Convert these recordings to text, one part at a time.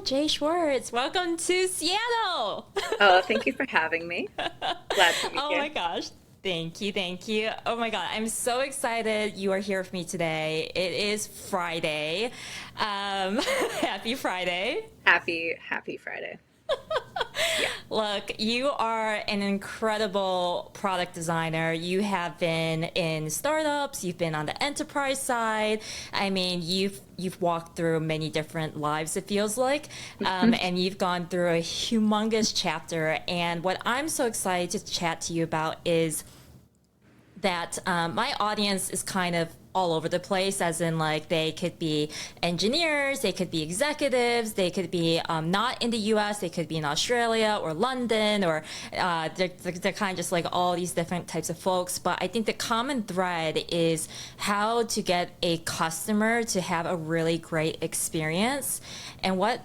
SarahJSchwartz. Welcome to Seattle. Oh, thank you for having me. Glad to be Oh here. my gosh. Thank you, thank you. Oh my God, I'm so excited you are here with me today. It is Friday. Happy Friday. Happy Friday. Yeah. Look, you are an incredible product designer. You have been in startups, you've been on the enterprise side. I mean, you've walked through many different lives, it feels like, and you've gone through a humongous chapter. And what I'm so excited to chat to you about is that my audience is kind of all over the place, as in like they could be engineers, they could be executives, they could be not in the US, they could be in Australia or London, or they're kind of just like all these different types of folks. But I think the common thread is how to get a customer to have a really great experience. And what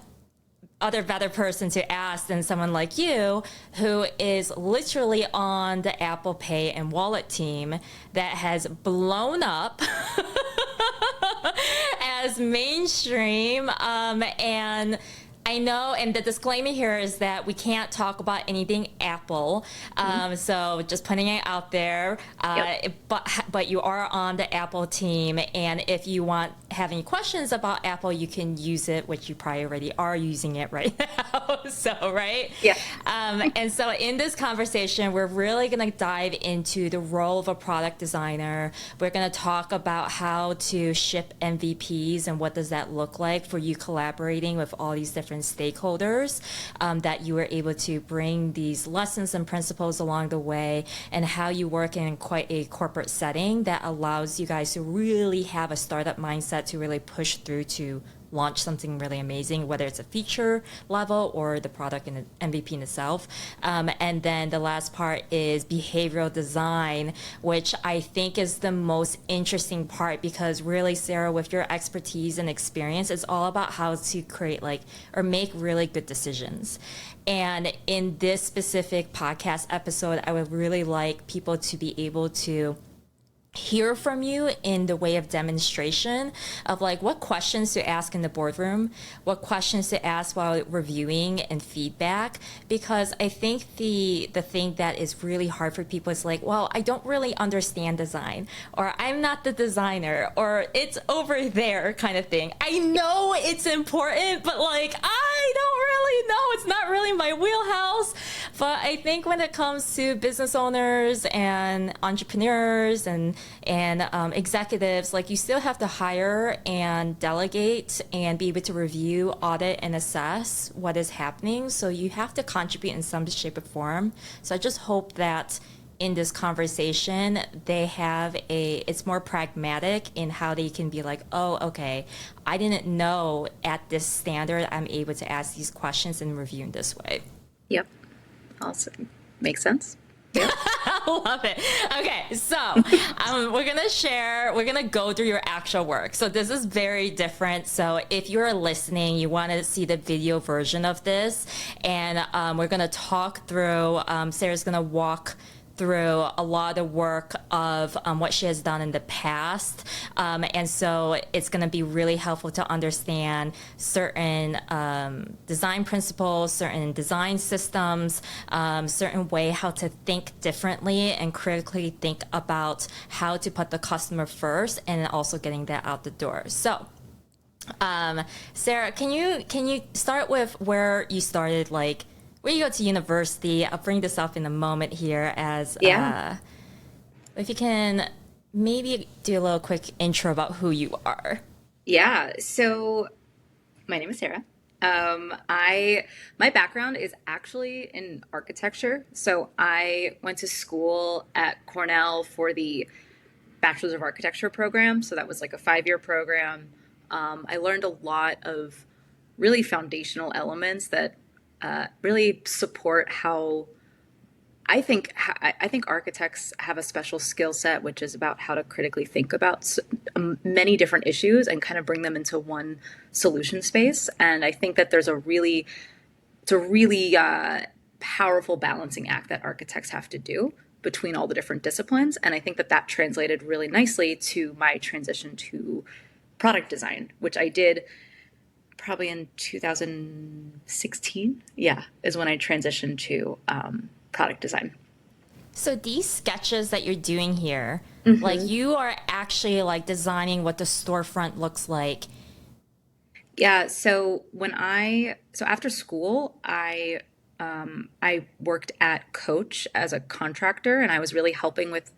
other better person to ask than someone like you who is literally on the Apple Pay and wallet team that has blown up as mainstream. And I know, and the disclaimer here is that we can't talk about anything Apple. So just putting it out there. Yep. But you are on the Apple team, and if you have any questions about Apple, you can use it, which you probably already are using it right now. So right. Yeah. And so in this conversation, we're really going to dive into the role of a product designer. We're going to talk about how to ship MVPs and what does that look like for you collaborating with all these different stakeholders, that you were able to bring these lessons and principles along the way, and how you work in quite a corporate setting that allows you guys to really have a startup mindset to really push through to launch something really amazing, whether it's a feature level or the product in MVP in itself. And then the last part is behavioral design, which I think is the most interesting part, because really, Sarah, with your expertise and experience, it's all about how to create or make really good decisions. And in this specific podcast episode, I would really like people to be able to hear from you in the way of demonstration of what questions to ask in the boardroom, what questions to ask while reviewing and feedback. Because I think the thing that is really hard for people is well, I don't really understand design, or I'm not the designer, or it's over there kind of thing. I know it's important, but I don't really know. It's not really my wheelhouse. But I think when it comes to business owners and entrepreneurs and executives, you still have to hire and delegate and be able to review, audit, and assess what is happening. So you have to contribute in some shape or form. So I just hope that in this conversation, it's more pragmatic in how they can be oh, okay, I didn't know at this standard I'm able to ask these questions and review in this way. Yep. Awesome. Makes sense. Yep. I love it. Okay, so we're gonna go through your actual work. So this is very different. So if you're listening, you want to see the video version of this, and we're gonna talk through. Sarah's gonna walk through a lot of work of what she has done in the past. And so it's going to be really helpful to understand certain design principles, certain design systems, certain way how to think differently and critically think about how to put the customer first, and also getting that out the door. So Sarah, can you start with where you started, where you go to university? I'll bring this up in a moment here as Yeah. if you can maybe do a little quick intro about who you are. Yeah. So my name is Sarah. My background is actually in architecture. So I went to school at Cornell for the Bachelor's of Architecture program. So that was a 5-year program. I learned a lot of really foundational elements that really support how I think architects have a special skill set, which is about how to critically think about many different issues and kind of bring them into one solution space. And I think that it's a really powerful balancing act that architects have to do between all the different disciplines. And I think that translated really nicely to my transition to product design, which I did probably in 2016. Yeah, is when I transitioned to product design. So these sketches that you're doing here, like Hmm. you are actually like designing what the storefront looks like. Yeah, so after school, I worked at Coach as a contractor, and I was really helping with.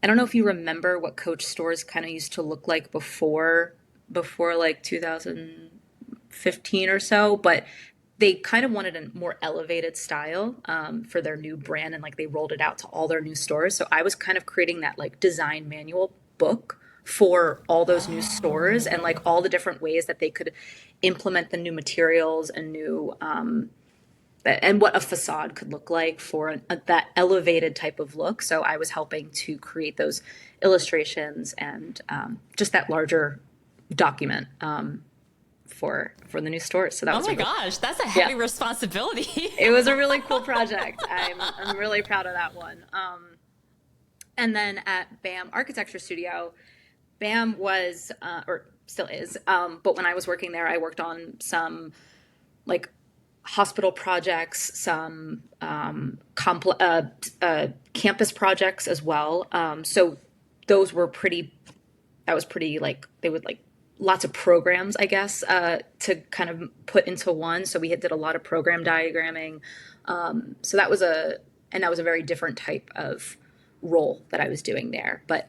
I don't know if you remember what Coach stores kind of used to look like before like 2015 or so, but they kind of wanted a more elevated style for their new brand, and like they rolled it out to all their new stores. So I was kind of creating that like design manual book for all those new stores and like all the different ways that they could implement the new materials and new and what a facade could look like for that elevated type of look. So I was helping to create those illustrations and just that larger document for the new stores. So that Oh was my a really, gosh, that's a yeah, heavy responsibility. it was a really cool project. I'm really proud of that one. And then at BAM Architecture Studio, BAM was or still is, but when I was working there, I worked on some like hospital projects, some campus projects as well. So those were pretty. That was pretty like they would like lots of programs, I guess, to kind of put into one. So we did a lot of program diagramming. So that was a very different type of role that I was doing there, but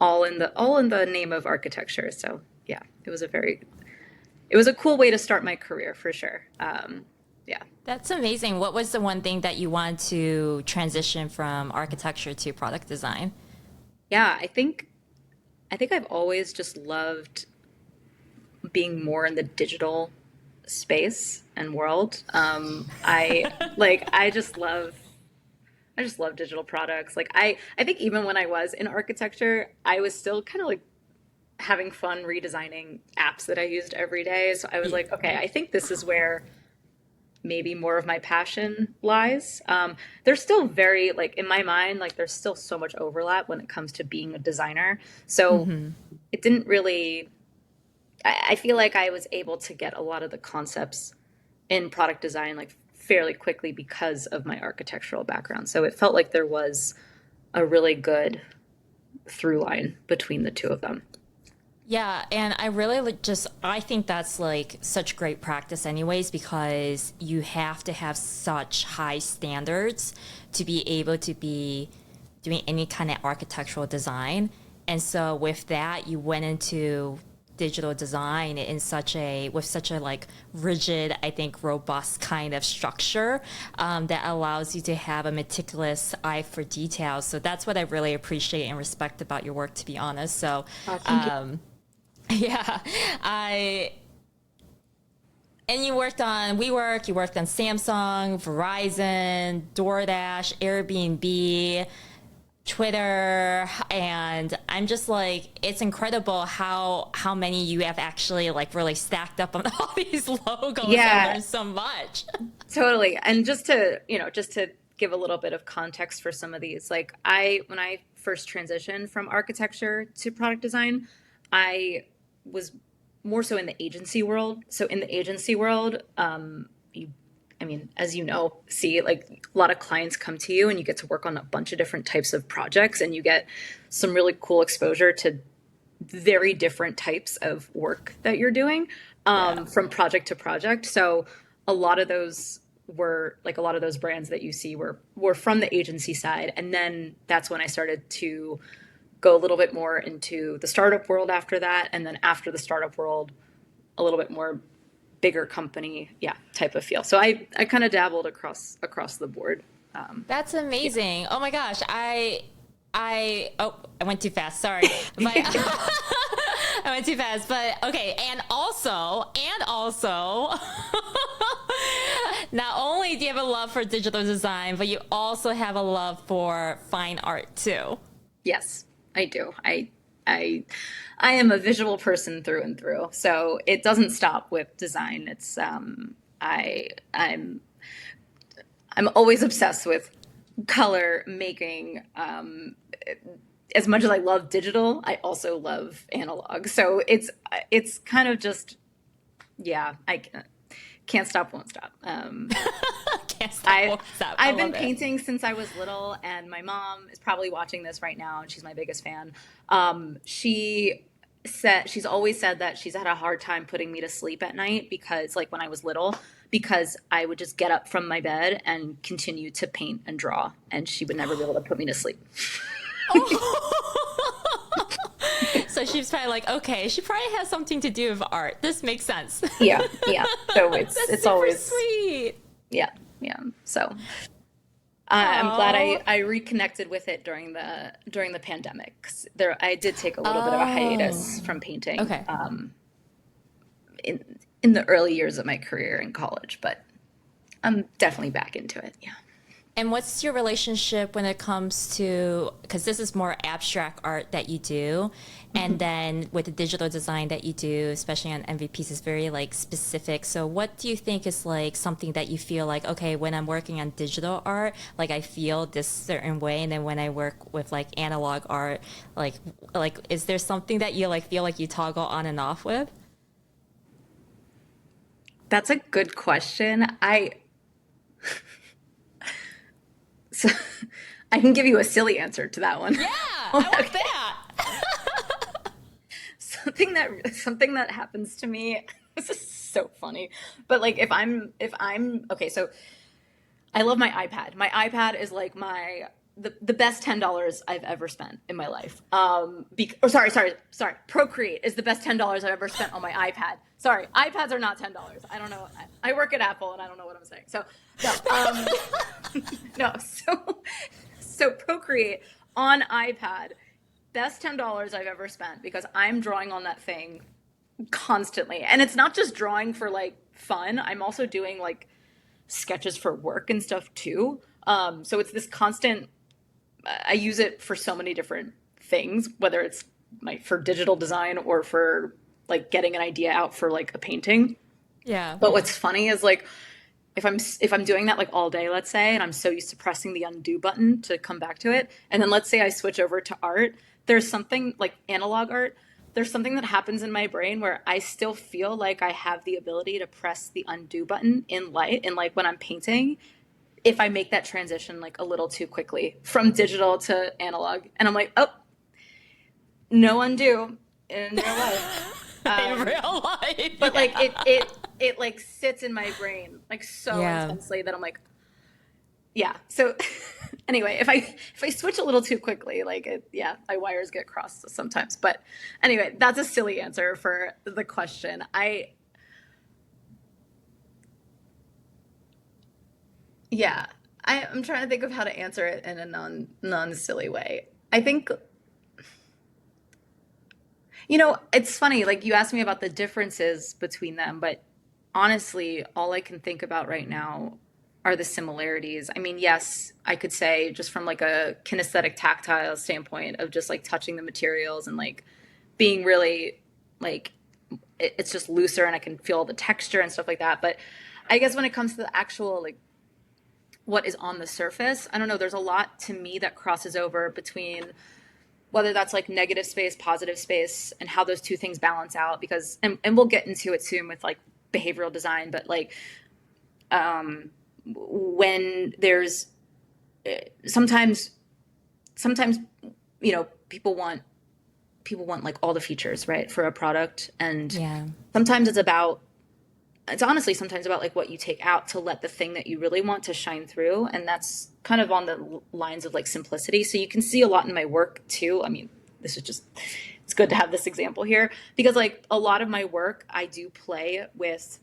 all in the name of architecture. So yeah, it was a cool way to start my career for sure. Yeah. That's amazing. What was the one thing that you wanted to transition from architecture to product design? Yeah, I think I've always just loved being more in the digital space and world. I just love digital products. I think even when I was in architecture, I was still kind of like having fun redesigning apps that I used every day. So I was Yeah. like, okay, I think this is where maybe more of my passion lies. There's still very, like, in my mind, like, there's still so much overlap when it comes to being a designer. So it didn't really, I feel like I was able to get a lot of the concepts in product design, like, fairly quickly because of my architectural background. So it felt like there was a really good through line between the two of them. Yeah, and I really just I think that's like such great practice anyways because you have to have such high standards to be able to be doing any kind of architectural design. And so with that, you went into digital design in such a with such a like rigid, I think robust kind of structure that allows you to have a meticulous eye for details. So that's what I really appreciate and respect about your work, to be honest. So Thank you. yeah, I and you worked on WeWork, you worked on Samsung, Verizon, DoorDash, Airbnb, Twitter, and I'm just like, it's incredible how many you have actually like really stacked up on all these logos and Yeah, learned so much. totally. And just to, just to give a little bit of context for some of these, like when I first transitioned from architecture to product design, I was more so in the agency world. So in the agency world, you, I mean, as you know, see, like a lot of clients come to you and you get to work on a bunch of different types of projects and you get some really cool exposure to very different types of work that you're doing Yeah. from project to project. So a lot of those were like a lot of those brands that you see were from the agency side. And then that's when I started to go a little bit more into the startup world after that. And then after the startup world, a little bit more bigger company, yeah, type of feel. So I kind of dabbled across the board. That's Yeah. amazing. Oh my gosh. I went too fast. Sorry. But I went too fast. But okay. And also, not only do you have a love for digital design, but you also have a love for fine art too. Yes, I do. I I am a visual person through and through. So it doesn't stop with design. It's I'm always obsessed with color making. As much as I love digital, I also love analog. So it's kind of just Yeah, can't stop, won't stop. Can't stop, won't stop. I've been love it. painting since I was little, and my mom is probably watching this right now, and she's my biggest fan. She's always said that she's had a hard time putting me to sleep at night because, like, when I was little, because I would just get up from my bed and continue to paint and draw, and she would never be able to put me to sleep. So she's probably like, okay, she probably has something to do with art. This makes sense. Yeah. So it's Super always sweet. yeah. So I'm glad Aw. I reconnected with it during the pandemic. 'Cause I did take a little bit of a hiatus from painting. Okay. In the early years of my career in college, but I'm definitely back into it. Yeah. And what's your relationship when it comes to, because this is more abstract art that you do, and then with the digital design that you do, especially on MVPs, is very like specific. So what do you think is like something that you feel like, okay, when I'm working on digital art, like I feel this certain way, and then when I work with like analog art, like is there something that you like feel like you toggle on and off with? That's a good question. So I can give you a silly answer to that one. Yeah, I like that. Something that happens to me. This is so funny, but like if I'm okay, so I love my iPad. My iPad is like the best $10 I've ever spent in my life. Sorry. Procreate is the best $10 I've ever spent on my iPad. Sorry, iPads are not $10. I don't know. I work at Apple and I don't know what I'm saying. So no, no. So Procreate on iPad, best $10 I've ever spent because I'm drawing on that thing constantly, and it's not just drawing for like fun. I'm also doing like sketches for work and stuff too. So it's this constant. I use it for so many different things, whether it's for digital design or for like getting an idea out for like a painting. Yeah. But what's funny is like if I'm doing that like all day, let's say, and I'm so used to pressing the undo button to come back to it, and then let's say I switch over to art, there's something like analog art. There's something that happens in my brain where I still feel like I have the ability to press the undo button in light, and like when I'm painting, if I make that transition like a little too quickly from digital to analog, and I'm like, oh, no undo in real life. In real life. But like it like sits in my brain like so intensely that I'm like, yeah. So anyway, if I switch a little too quickly, like my wires get crossed sometimes. But anyway, that's a silly answer for the question. I'm trying to think of how to answer it in a non silly way. I think, it's funny, like you asked me about the differences between them, but honestly, all I can think about right now are the similarities. I mean, yes, I could say just from like a kinesthetic tactile standpoint of just like touching the materials and like being really like, it's just looser and I can feel the texture and stuff like that. But I guess when it comes to the actual like what is on the surface, I don't know, there's a lot to me that crosses over between whether that's like negative space, positive space, and how those two things balance out, because and we'll get into it soon with like behavioral design, but like when there's sometimes people want like all the features, right, for a product, and sometimes it's honestly sometimes about like what you take out to let the thing that you really want to shine through. And that's kind of on the lines of like simplicity. So you can see a lot in my work too. I mean, it's good to have this example here because like a lot of my work, I do play with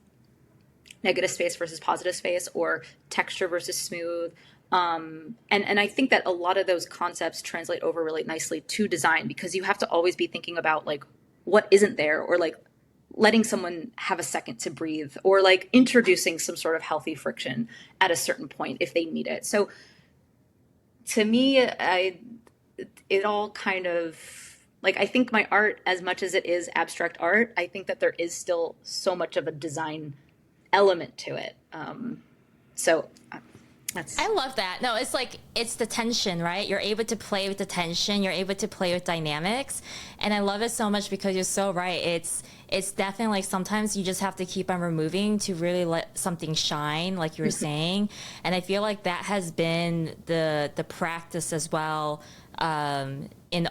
negative space versus positive space or texture versus smooth. And I think that a lot of those concepts translate over really nicely to design because you have to always be thinking about like what isn't there, or like letting someone have a second to breathe, or like introducing some sort of healthy friction at a certain point if they need it. So to me, it all kind of like, I think my art, as much as it is abstract art, I think that there is still so much of a design element to it. I love that. No, it's like, it's the tension, right? You're able to play with the tension. You're able to play with dynamics. And I love it so much because you're so right. it's definitely like sometimes you just have to keep on removing to really let something shine, like you were saying. And I feel like that has been the practice as well. In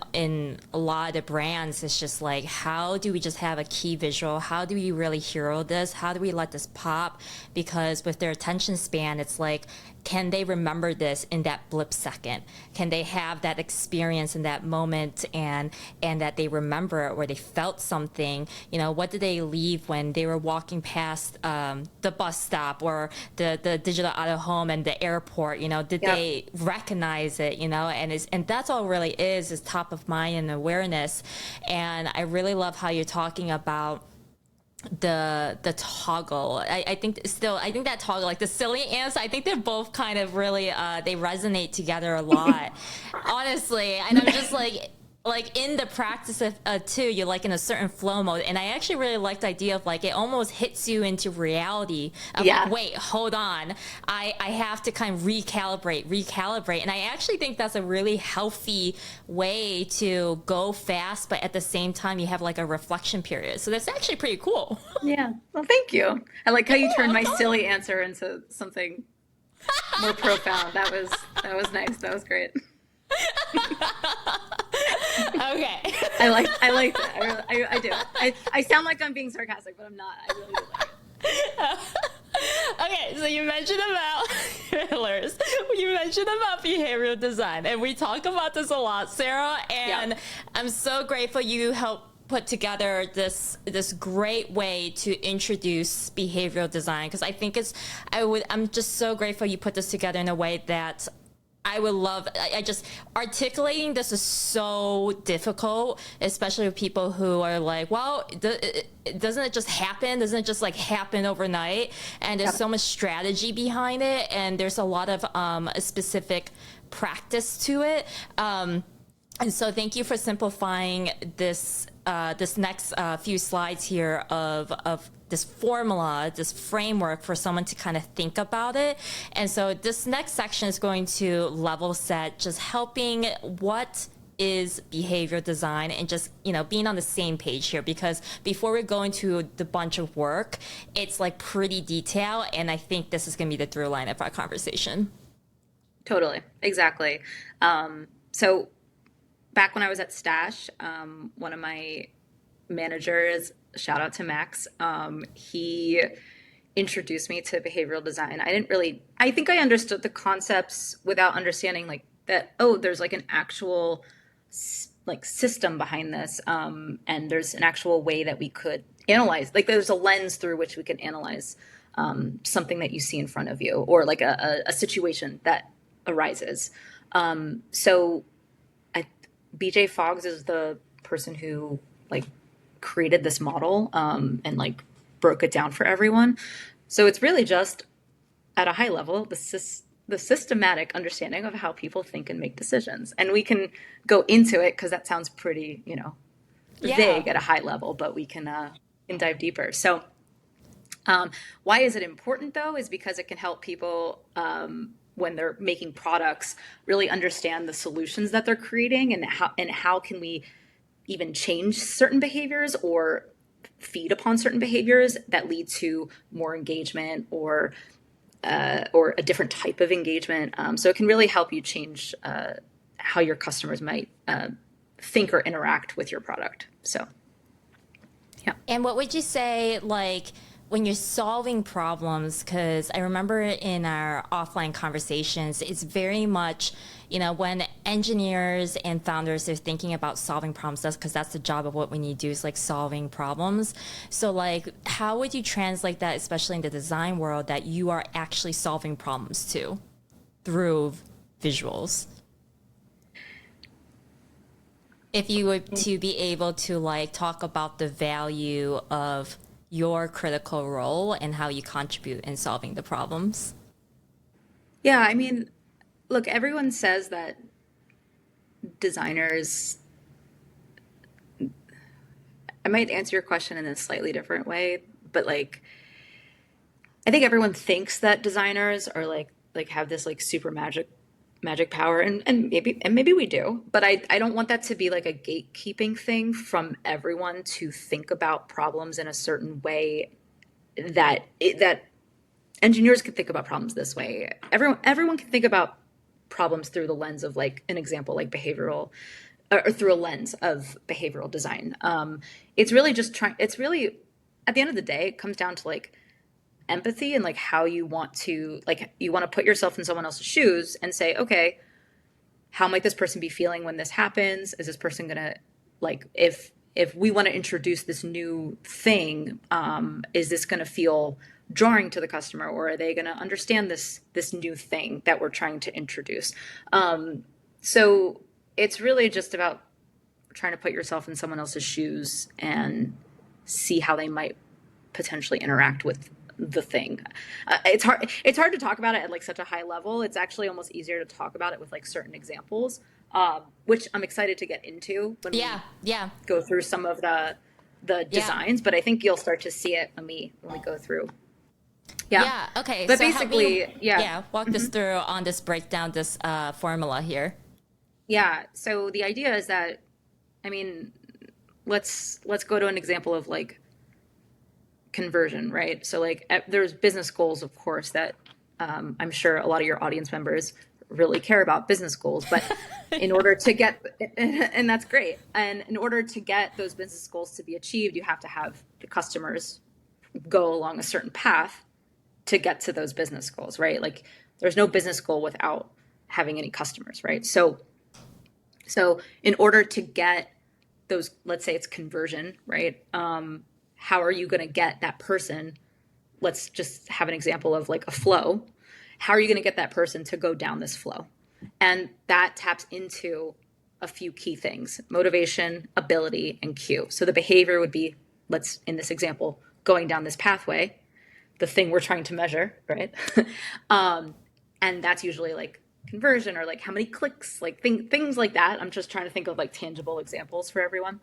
a lot of the brands, it's just like, how do we just have a key visual? How do we really hero this? How do we let this pop? Because with their attention span, it's like, can they remember this in that blip second? Can they have that experience in that moment, and that they remember it, where they felt something? What did they leave when they were walking past the bus stop or the digital out of home and the airport? Did Yep. they recognize it? And that's all it really is top of mind and awareness. And I really love how you're talking about the toggle. I think that toggle, like the silly answer, I think they're both kind of really they resonate together a lot. Honestly. And I'm just like in the practice of too, you're like in a certain flow mode, and I actually really like the idea of like it almost hits you into reality of Yeah. like, wait, hold on, I have to kind of recalibrate. And I actually think that's a really healthy way to go fast, but at the same time you have like a reflection period. So that's actually pretty cool. Yeah. Well, thank you. I like how you turned my silly answer into something more profound. That was nice. That was great. Okay. I like that. I do. I sound like I'm being sarcastic, but I'm not. I really do like it. Okay, so you mentioned about you mentioned about behavioral design, and we talk about this a lot, Sarah, and Yeah. I'm so grateful you helped put together this great way to introduce behavioral design, because I think I'm just so grateful you put this together in a way that I would love. I just articulating this is so difficult, especially with people who are like, well, doesn't it just happen? Doesn't it just like happen overnight? And there's so much strategy behind it, and there's a lot of a specific practice to it. And so thank you for simplifying this this next few slides here of this formula, this framework for someone to kind of think about it. And so this next section is going to level set, just helping what is behavior design, and just being on the same page here, because before we go into the bunch of work, it's like pretty detailed, and I think this is going to be the through line of our conversation. Totally. Exactly. So back when I was at Stash, one of my managers, shout out to Max, he introduced me to behavioral design. I think I understood the concepts without understanding like that, oh, there's like an actual like system behind this. And there's an actual way that we could analyze, like there's a lens through which we can analyze something that you see in front of you, or like a situation that arises. So BJ Foggs is the person who like created this model and like broke it down for everyone. So it's really just at a high level, the systematic understanding of how people think and make decisions. And we can go into it because that sounds pretty, vague at a high level, but we can dive deeper. So why is it important though? Is because it can help people when they're making products really understand the solutions that they're creating, and how can we even change certain behaviors or feed upon certain behaviors that lead to more engagement or a different type of engagement. So it can really help you change how your customers might think or interact with your product. So, yeah. And what would you say, like, when you're solving problems? Because I remember in our offline conversations, it's very much, when engineers and founders are thinking about solving problems, that's the job of what we need to do, is like solving problems. So like, how would you translate that, especially in the design world, that you are actually solving problems too through visuals? If you were to be able to like talk about the value of your critical role and how you contribute in solving the problems. Yeah, I mean, look, everyone says that designers, I might answer your question in a slightly different way, but like, I think everyone thinks that designers are like have this like super magic magic power, and maybe we do, but I don't want that to be like a gatekeeping thing from everyone to think about problems in a certain way that engineers can think about problems this way. Everyone can think about problems through the lens of like an example like behavioral or through a lens of behavioral design. It's really it's really at the end of the day, it comes down to like empathy and like how you want to put yourself in someone else's shoes and say, okay, how might this person be feeling when this happens? Is this person gonna like if we want to introduce this new thing, is this gonna feel jarring to the customer, or are they gonna understand this new thing that we're trying to introduce? So it's really just about trying to put yourself in someone else's shoes and see how they might potentially interact with the thing. It's hard to talk about it at like such a high level. It's actually almost easier to talk about it with like certain examples, which I'm excited to get into when we go through some of the designs. But I think you'll start to see it when we go through. Yeah. Okay. But so basically, walk us through on this breakdown, this formula here. Yeah. So the idea is that, I mean, let's go to an example of like conversion, right? So like there's business goals, of course, that I'm sure a lot of your audience members really care about business goals, but in order to get, and that's great. And in order to get those business goals to be achieved, you have to have the customers go along a certain path to get to those business goals, right? Like there's no business goal without having any customers, right? So in order to get those, let's say it's conversion, right? How are you going to get that person? Let's just have an example of like a flow. How are you going to get that person to go down this flow? And that taps into a few key things: motivation, ability, and cue. So the behavior would be, in this example, going down this pathway, the thing we're trying to measure, right? And that's usually like conversion or like how many clicks, like things like that. I'm just trying to think of like tangible examples for everyone.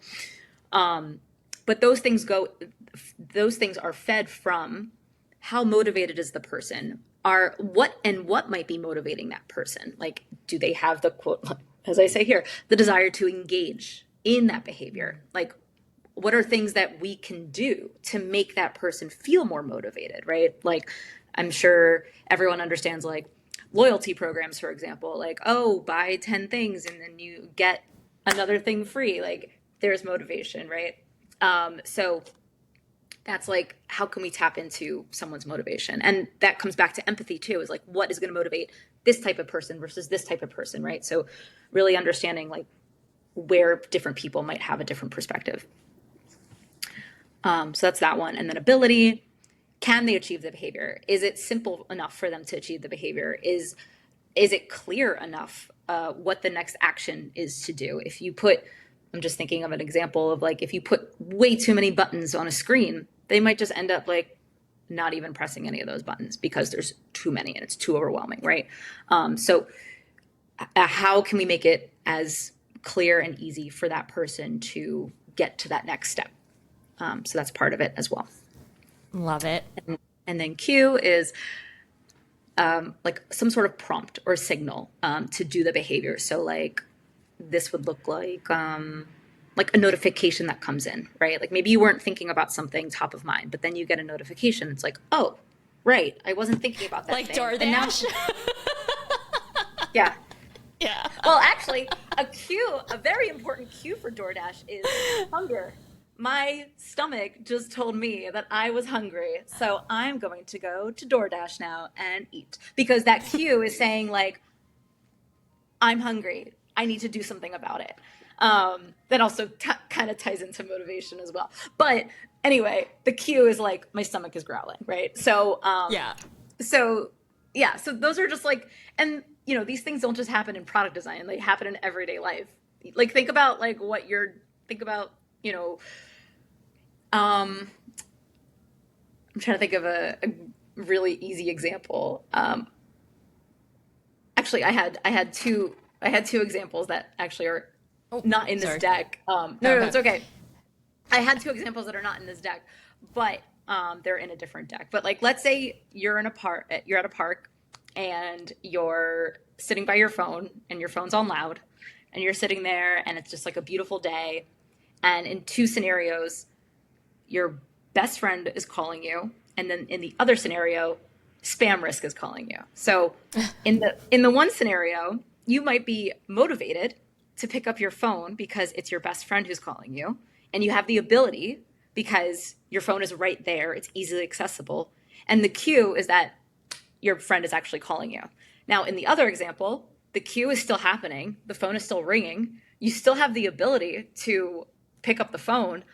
But those things are fed from how motivated is the person, what might be motivating that person. Like, do they have the quote, as I say here, the desire to engage in that behavior? Like, what are things that we can do to make that person feel more motivated, right? Like, I'm sure everyone understands like loyalty programs, for example, like, oh, buy 10 things and then you get another thing free. Like, there's motivation, right? So that's like, how can we tap into someone's motivation? And that comes back to empathy too, is like, what is going to motivate this type of person versus this type of person, right? So really understanding like where different people might have a different perspective. So that's that one. And then ability, can they achieve the behavior? Is it simple enough for them to achieve the behavior? Is it clear enough what the next action is to do? If you put, I'm just thinking of an example of like, if you put way too many buttons on a screen, they might just end up like not even pressing any of those buttons because there's too many and it's too overwhelming, right? So how can we make it as clear and easy for that person to get to that next step? So that's part of it as well. Love it. And then Q is like some sort of prompt or signal to do the behavior. So like this would look like a notification that comes in, right? Like maybe you weren't thinking about something top of mind, but then you get a notification. It's like, oh, right, I wasn't thinking about that. Like thing. DoorDash. Yeah. Yeah. Well, actually, a very important cue for DoorDash is hunger. My stomach just told me that I was hungry, so I'm going to go to DoorDash now and eat, because that cue is saying like, I'm hungry. I need to do something about it. That also kind of ties into motivation as well. But anyway, the cue is like, my stomach is growling, right? So So those are just like, and you know, these things don't just happen in product design; they happen in everyday life. Like think about you know. I'm trying to think of a really easy example. Actually, I had two examples that actually are not in this deck. No, it's okay. I had two examples that are not in this deck, but they're in a different deck. But like, let's say you're at a park and you're sitting by your phone and your phone's on loud and you're sitting there and it's just like a beautiful day. And in two scenarios, your best friend is calling you. And then in the other scenario, spam risk is calling you. So in the one scenario, you might be motivated to pick up your phone because it's your best friend who's calling you. And you have the ability because your phone is right there. It's easily accessible. And the cue is that your friend is actually calling you. Now, in the other example, the cue is still happening. The phone is still ringing. You still have the ability to pick up the phone,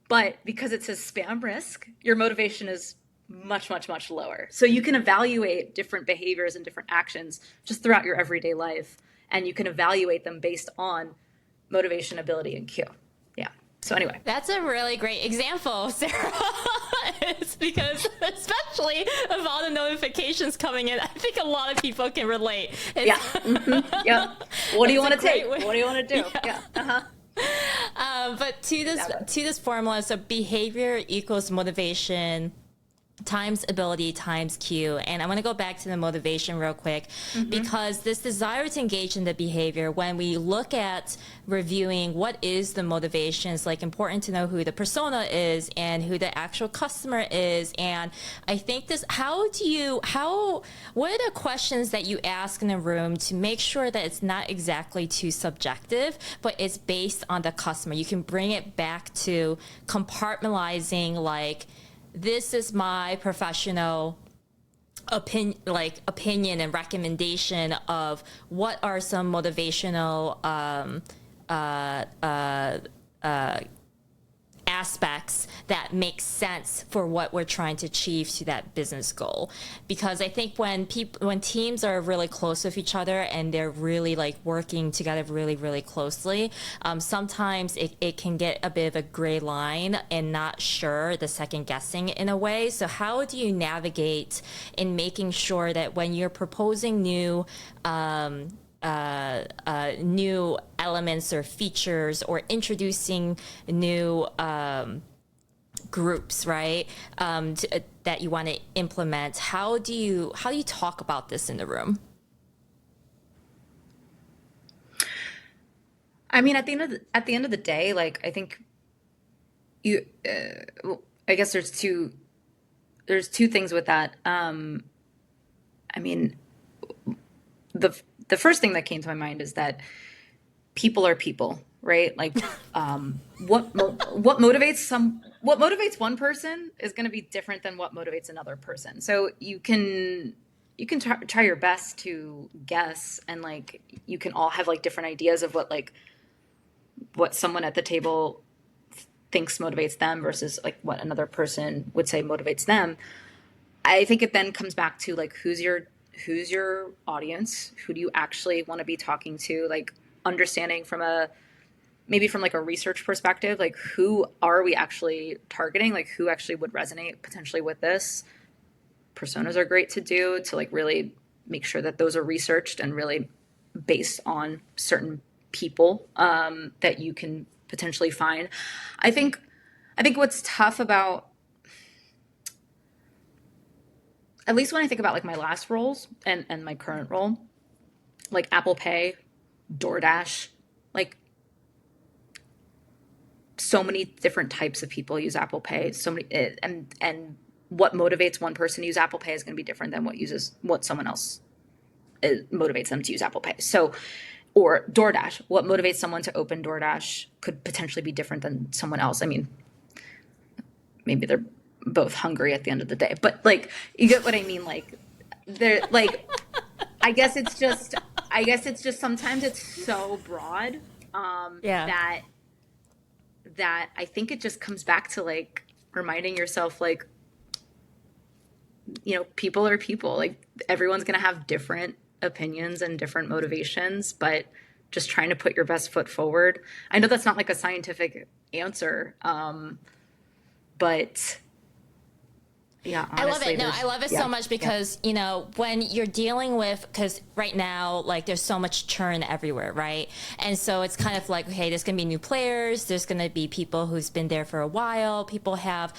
but because it says spam risk, your motivation is much, much, much lower. So you can evaluate different behaviors and different actions just throughout your everyday life, and you can evaluate them based on motivation, ability, and cue. Yeah. So anyway. That's a really great example, Sarah. It's because, especially of all the notifications coming in, I think a lot of people can relate. Yeah. Mm-hmm. Yeah. What do you want to take? What do you want to do? Yeah. But to this formula, so behavior equals motivation times ability times cue. And I want to go back to the motivation real quick, because this desire to engage in the behavior, when we look at reviewing what is the motivation, it's like important to know who the persona is and who the actual customer is. And I think what are the questions that you ask in a room to make sure that it's not exactly too subjective, but it's based on the customer? You can bring it back to compartmentalizing, like, this is my professional opinion and recommendation of what are some motivational aspects that make sense for what we're trying to achieve to that business goal. Because I think when teams are really close with each other and they're really like working together really, really closely, sometimes it can get a bit of a gray line and not sure, the second guessing in a way. So how do you navigate in making sure that when you're proposing new elements or features or introducing new groups, right, that you want to implement, how do you talk about this in the room? I mean, at the end of the day, like, I think I guess there's two things with that. I mean, the first thing that came to my mind is that people are people, right? Like, what motivates one person is going to be different than what motivates another person. So you can try your best to guess, and like you can all have like different ideas of what someone at the table thinks motivates them versus like what another person would say motivates them. I think it then comes back to like who's your audience? Who do you actually want to be talking to? Like understanding maybe from like a research perspective, like who are we actually targeting? Like who actually would resonate potentially with this? Personas are great to do to like really make sure that those are researched and really based on certain people that you can potentially find. I think what's tough about, at least when I think about like my last roles and my current role, like Apple Pay, DoorDash, like so many different types of people use Apple Pay. So many, and what motivates one person to use Apple Pay is going to be different than what someone else motivates them to use Apple Pay. So, or DoorDash, what motivates someone to open DoorDash could potentially be different than someone else. I mean, maybe they're both hungry at the end of the day, but like, you get what I mean? Like they're like, I guess it's just sometimes it's so broad, that I think it just comes back to like reminding yourself, like, you know, people are people, like everyone's going to have different opinions and different motivations, but just trying to put your best foot forward. I know that's not like a scientific answer, but Yeah, I love honestly, it. No, I love it so much because, you know, when you're dealing with, because right now, like there's so much churn everywhere, right? And so it's kind of like, okay, there's going to be new players. There's going to be people who's been there for a while. People have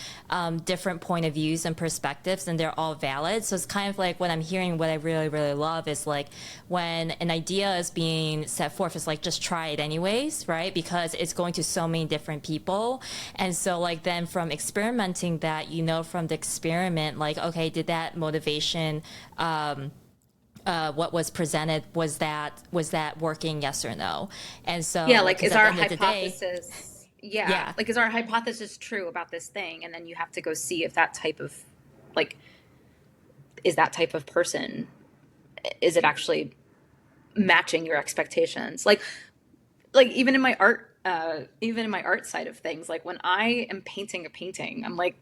different point of views and perspectives, and they're all valid. So it's kind of like what I'm hearing, what I really, really love is like when an idea is being set forth, it's like, just try it anyways, right? Because it's going to so many different people. And so like then from experimenting that, you know, from the experiment, like, okay, did that motivation, what was presented, was that working, yes or no? And so yeah, like, is at our the end of the day, hypothesis, yeah, like, is our hypothesis true about this thing? And then you have to go see if that type of, like, is that type of person, is it actually matching your expectations? Like even in my art side of things, like when I am painting a painting, I'm like,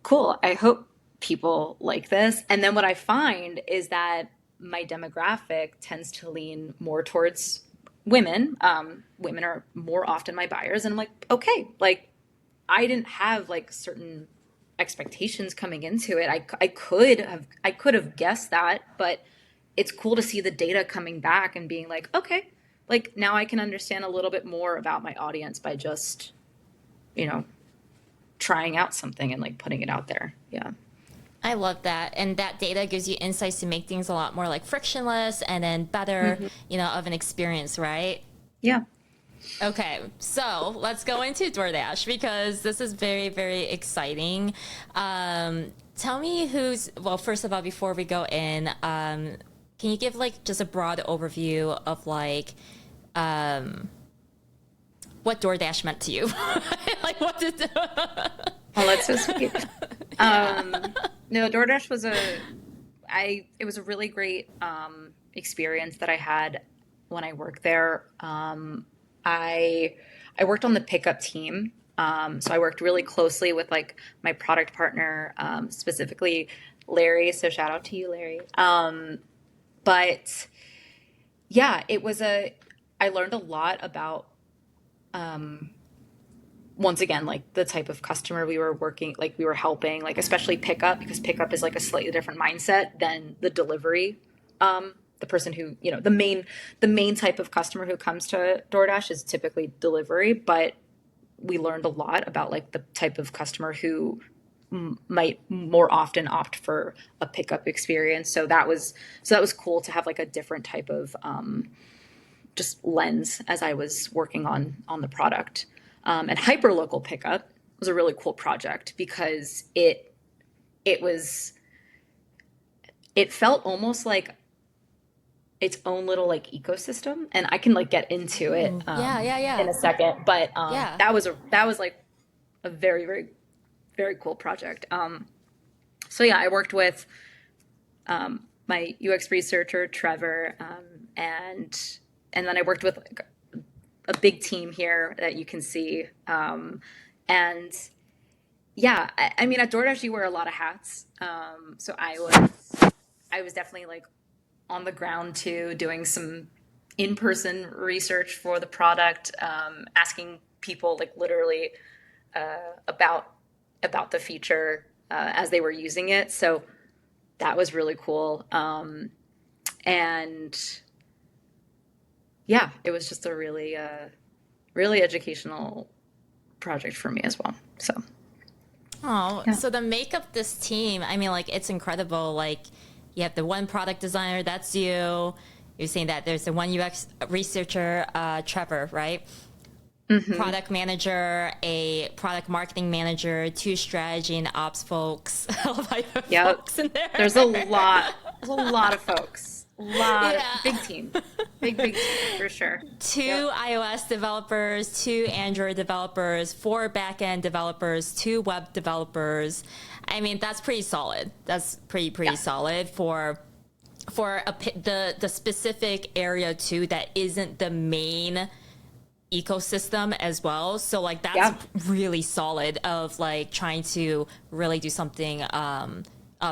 cool, I hope people like this. And then what I find is that my demographic tends to lean more towards women. Women are more often my buyers. And I'm like, okay, like I didn't have like certain expectations coming into it. I could have guessed that, but it's cool to see the data coming back and being like, okay, like now I can understand a little bit more about my audience by just, you know, trying out something and like putting it out there. Yeah. I love that. And that data gives you insights to make things a lot more like frictionless and then better, you know, of an experience, right? Yeah. Okay, so let's go into DoorDash because this is very, very exciting. Tell me well, first of all, before we go in, can you give like just a broad overview of like, what DoorDash meant to you? Like, what did? Oh, that's so sweet. No, DoorDash was it was a really great experience that I had when I worked there. I worked on the pickup team, so I worked really closely with like my product partner, specifically Larry. So shout out to you, Larry. But yeah, I learned a lot about. Once again, like the type of customer we were helping, like especially pickup, because pickup is like a slightly different mindset than the delivery. The person who, you know, the main type of customer who comes to DoorDash is typically delivery, but we learned a lot about like the type of customer who might more often opt for a pickup experience. So that was cool to have like a different type of just lens as I was working on the product. And Hyperlocal pickup was a really cool project because it felt almost like its own little like ecosystem, and I can like get into it in a second. But that was like a very, very, very cool project. So yeah, I worked with my UX researcher Trevor, and then I worked with like a big team here that you can see. And yeah, I mean, at DoorDash, you wear a lot of hats. So I was definitely like on the ground too, doing some in-person research for the product, asking people like literally about the feature as they were using it. So that was really cool. And yeah, it was just a really, really educational project for me as well. So. So the make of this team, I mean, like, it's incredible. Like, you have the one product designer, that's you. You're saying that there's the one UX researcher, Trevor, right? Mm-hmm. Product manager, a product marketing manager, 2 strategy and ops folks. Folks in there. There's a lot of folks. Big team, big team for sure. 2 iOS developers, 2 Android developers, 4 backend developers, 2 web developers. I mean, that's pretty solid. That's pretty solid for the specific area too that isn't the main ecosystem as well. So like that's really solid of like trying to really do something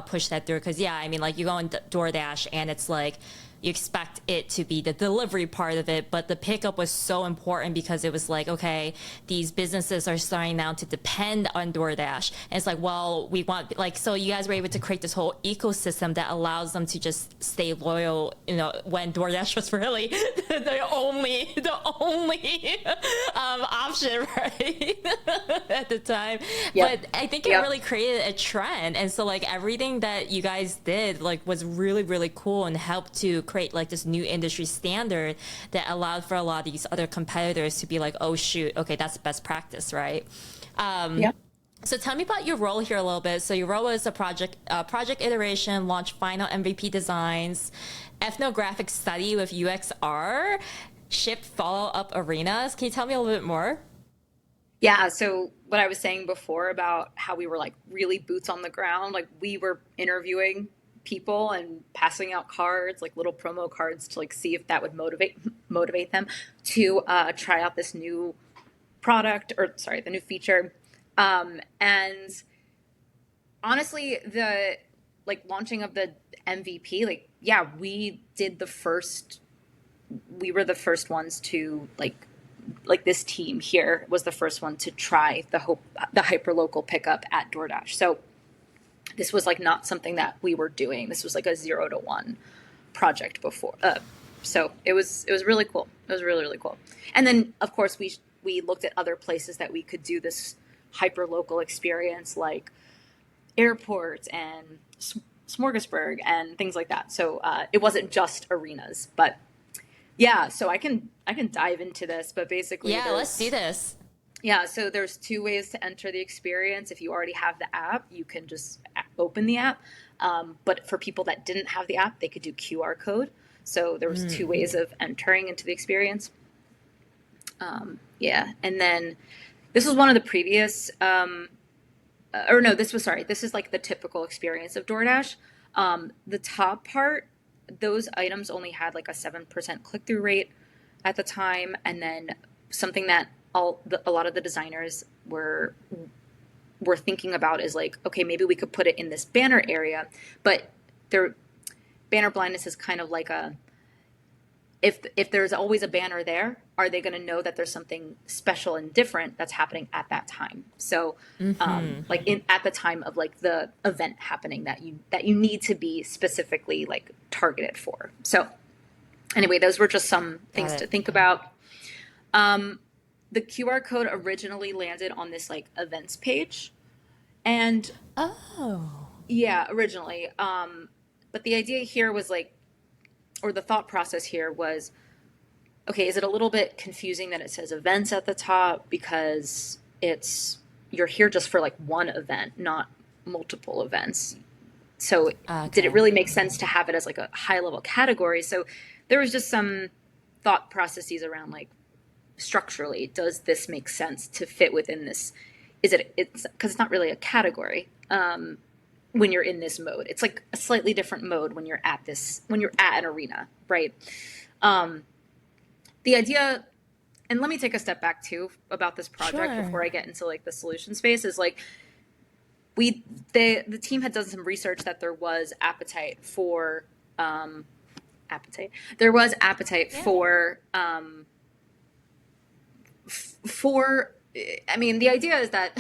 push that through, because I mean, like, you go on DoorDash and it's like you expect it to be the delivery part of it, but the pickup was so important because it was like, okay, these businesses are starting now to depend on DoorDash. And it's like, well, we want, like, so you guys were able to create this whole ecosystem that allows them to just stay loyal, you know, when DoorDash was really the only option, right? At the time. Yep. But I think it Yep. really created a trend. And so like everything that you guys did like was really, really cool and helped to create like this new industry standard that allowed for a lot of these other competitors to be like, oh shoot, okay, that's best practice, right? Yep. So tell me about your role here a little bit. So your role was a project iteration, launch final MVP designs, ethnographic study with UXR, ship follow-up arenas. Can you tell me a little bit more? Yeah, so what I was saying before about how we were like really boots on the ground, like we were interviewing people and passing out cards, like little promo cards to like see if that would motivate them to try out this new product, or sorry, the new feature. And honestly, the like launching of the MVP, like yeah, we were the first ones to like this team here was the first one to try the hyperlocal pickup at DoorDash. So this was like not something that we were doing. This was like a 0 to 1 project before. So it was really cool. It was really, really cool. And then of course we looked at other places that we could do this hyperlocal experience, like airports and Smorgasburg and things like that. So it wasn't just arenas, but yeah, so I can dive into this, but basically Yeah, let's see this. yeah, so there's two ways to enter the experience. If you already have the app, you can just open the app. But for people that didn't have the app, they could do QR code. So there was two ways of entering into the experience. Yeah, and then this was one of the previous, or no, this is like the typical experience of DoorDash. The top part, those items only had like a 7% click-through rate at the time. And then something that a lot of the designers were thinking about is like, okay, maybe we could put it in this banner area, but their banner blindness is kind of like if there's always a banner there, are they going to know that there's something special and different that's happening at that time? So, like at the time of like the event happening that you need to be specifically like targeted for. So, anyway, those were just some things to think about. The QR code originally landed on this like events page, and yeah, originally. But the idea here was like, or the thought process here was, okay, is it a little bit confusing that it says events at the top because you're here just for like one event, not multiple events. So did it really make sense to have it as like a high level category? So there was just some thought processes around like structurally, does this make sense to fit within this? It's because it's not really a category. When you're in this mode, it's like a slightly different mode when you're at an arena, right? The idea, and let me take a step back too about this project before I get into like the solution space, is like the team had done some research that there was appetite for I mean, the idea is that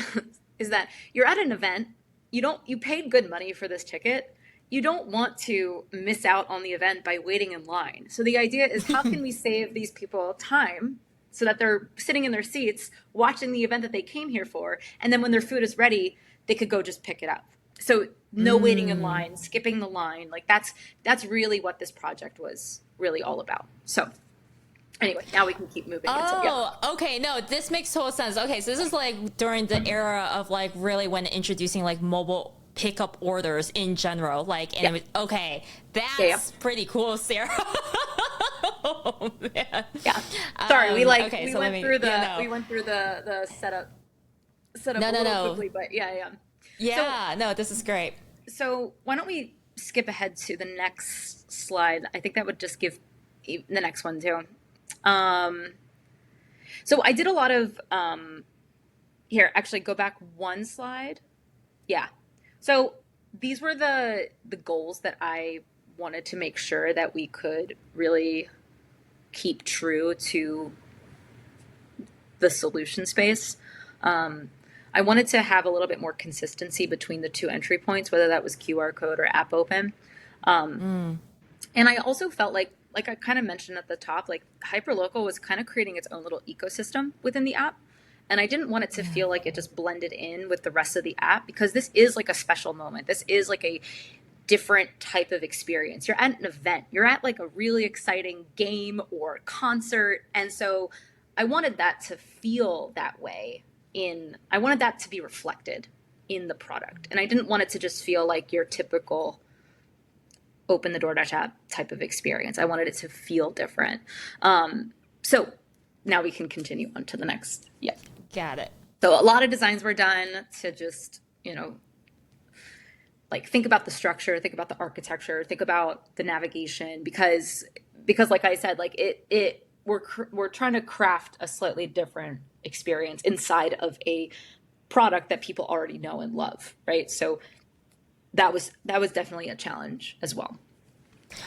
you're at an event, you paid good money for this ticket. You don't want to miss out on the event by waiting in line. So the idea is, how can we save these people time so that they're sitting in their seats watching the event that they came here for, and then when their food is ready, they could go just pick it up. So no waiting in line, skipping the line. Like that's really what this project was really all about. So anyway, now we can keep moving. Okay. No, this makes total sense. Okay, so this is like during the era of like really when introducing like mobile pickup orders in general. Like, and it was, okay, that's pretty cool, Sarah. Oh, man. Yeah. Sorry, we went through the setup a little quickly, but yeah. Yeah, no, this is great. So why don't we skip ahead to the next slide? I think that would just give the next one too. So I did a lot of, here, actually go back one slide. Yeah. So these were the goals that I wanted to make sure that we could really keep true to the solution space. I wanted to have a little bit more consistency between the two entry points, whether that was QR code or app open. And I also felt like I kind of mentioned at the top, like Hyperlocal was kind of creating its own little ecosystem within the app. And I didn't want it to feel like it just blended in with the rest of the app, because this is like a special moment. This is like a different type of experience. You're at an event, you're at like a really exciting game or concert. And so I wanted that to feel that way I wanted that to be reflected in the product. And I didn't want it to just feel like your typical open the DoorDash app type of experience. I wanted it to feel different. So now we can continue on to the next. Yeah. Got it. So a lot of designs were done to just, like think about the structure, think about the architecture, think about the navigation, because like I said, like we're trying to craft a slightly different experience inside of a product that people already know and love, right? So that was definitely a challenge as well.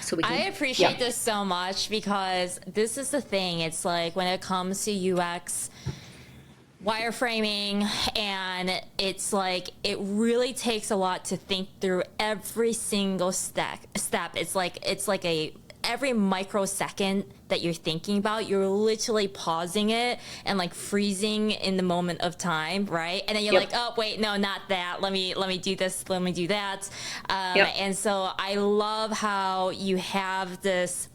So I appreciate this so much, because this is the thing. It's like when it comes to UX wireframing, and it's like it really takes a lot to think through every single step. It's like every microsecond that you're thinking about, you're literally pausing it and like freezing in the moment of time, right? And then you're like, oh wait, no, not that. Let me do this. Let me do that. And so I love how you have this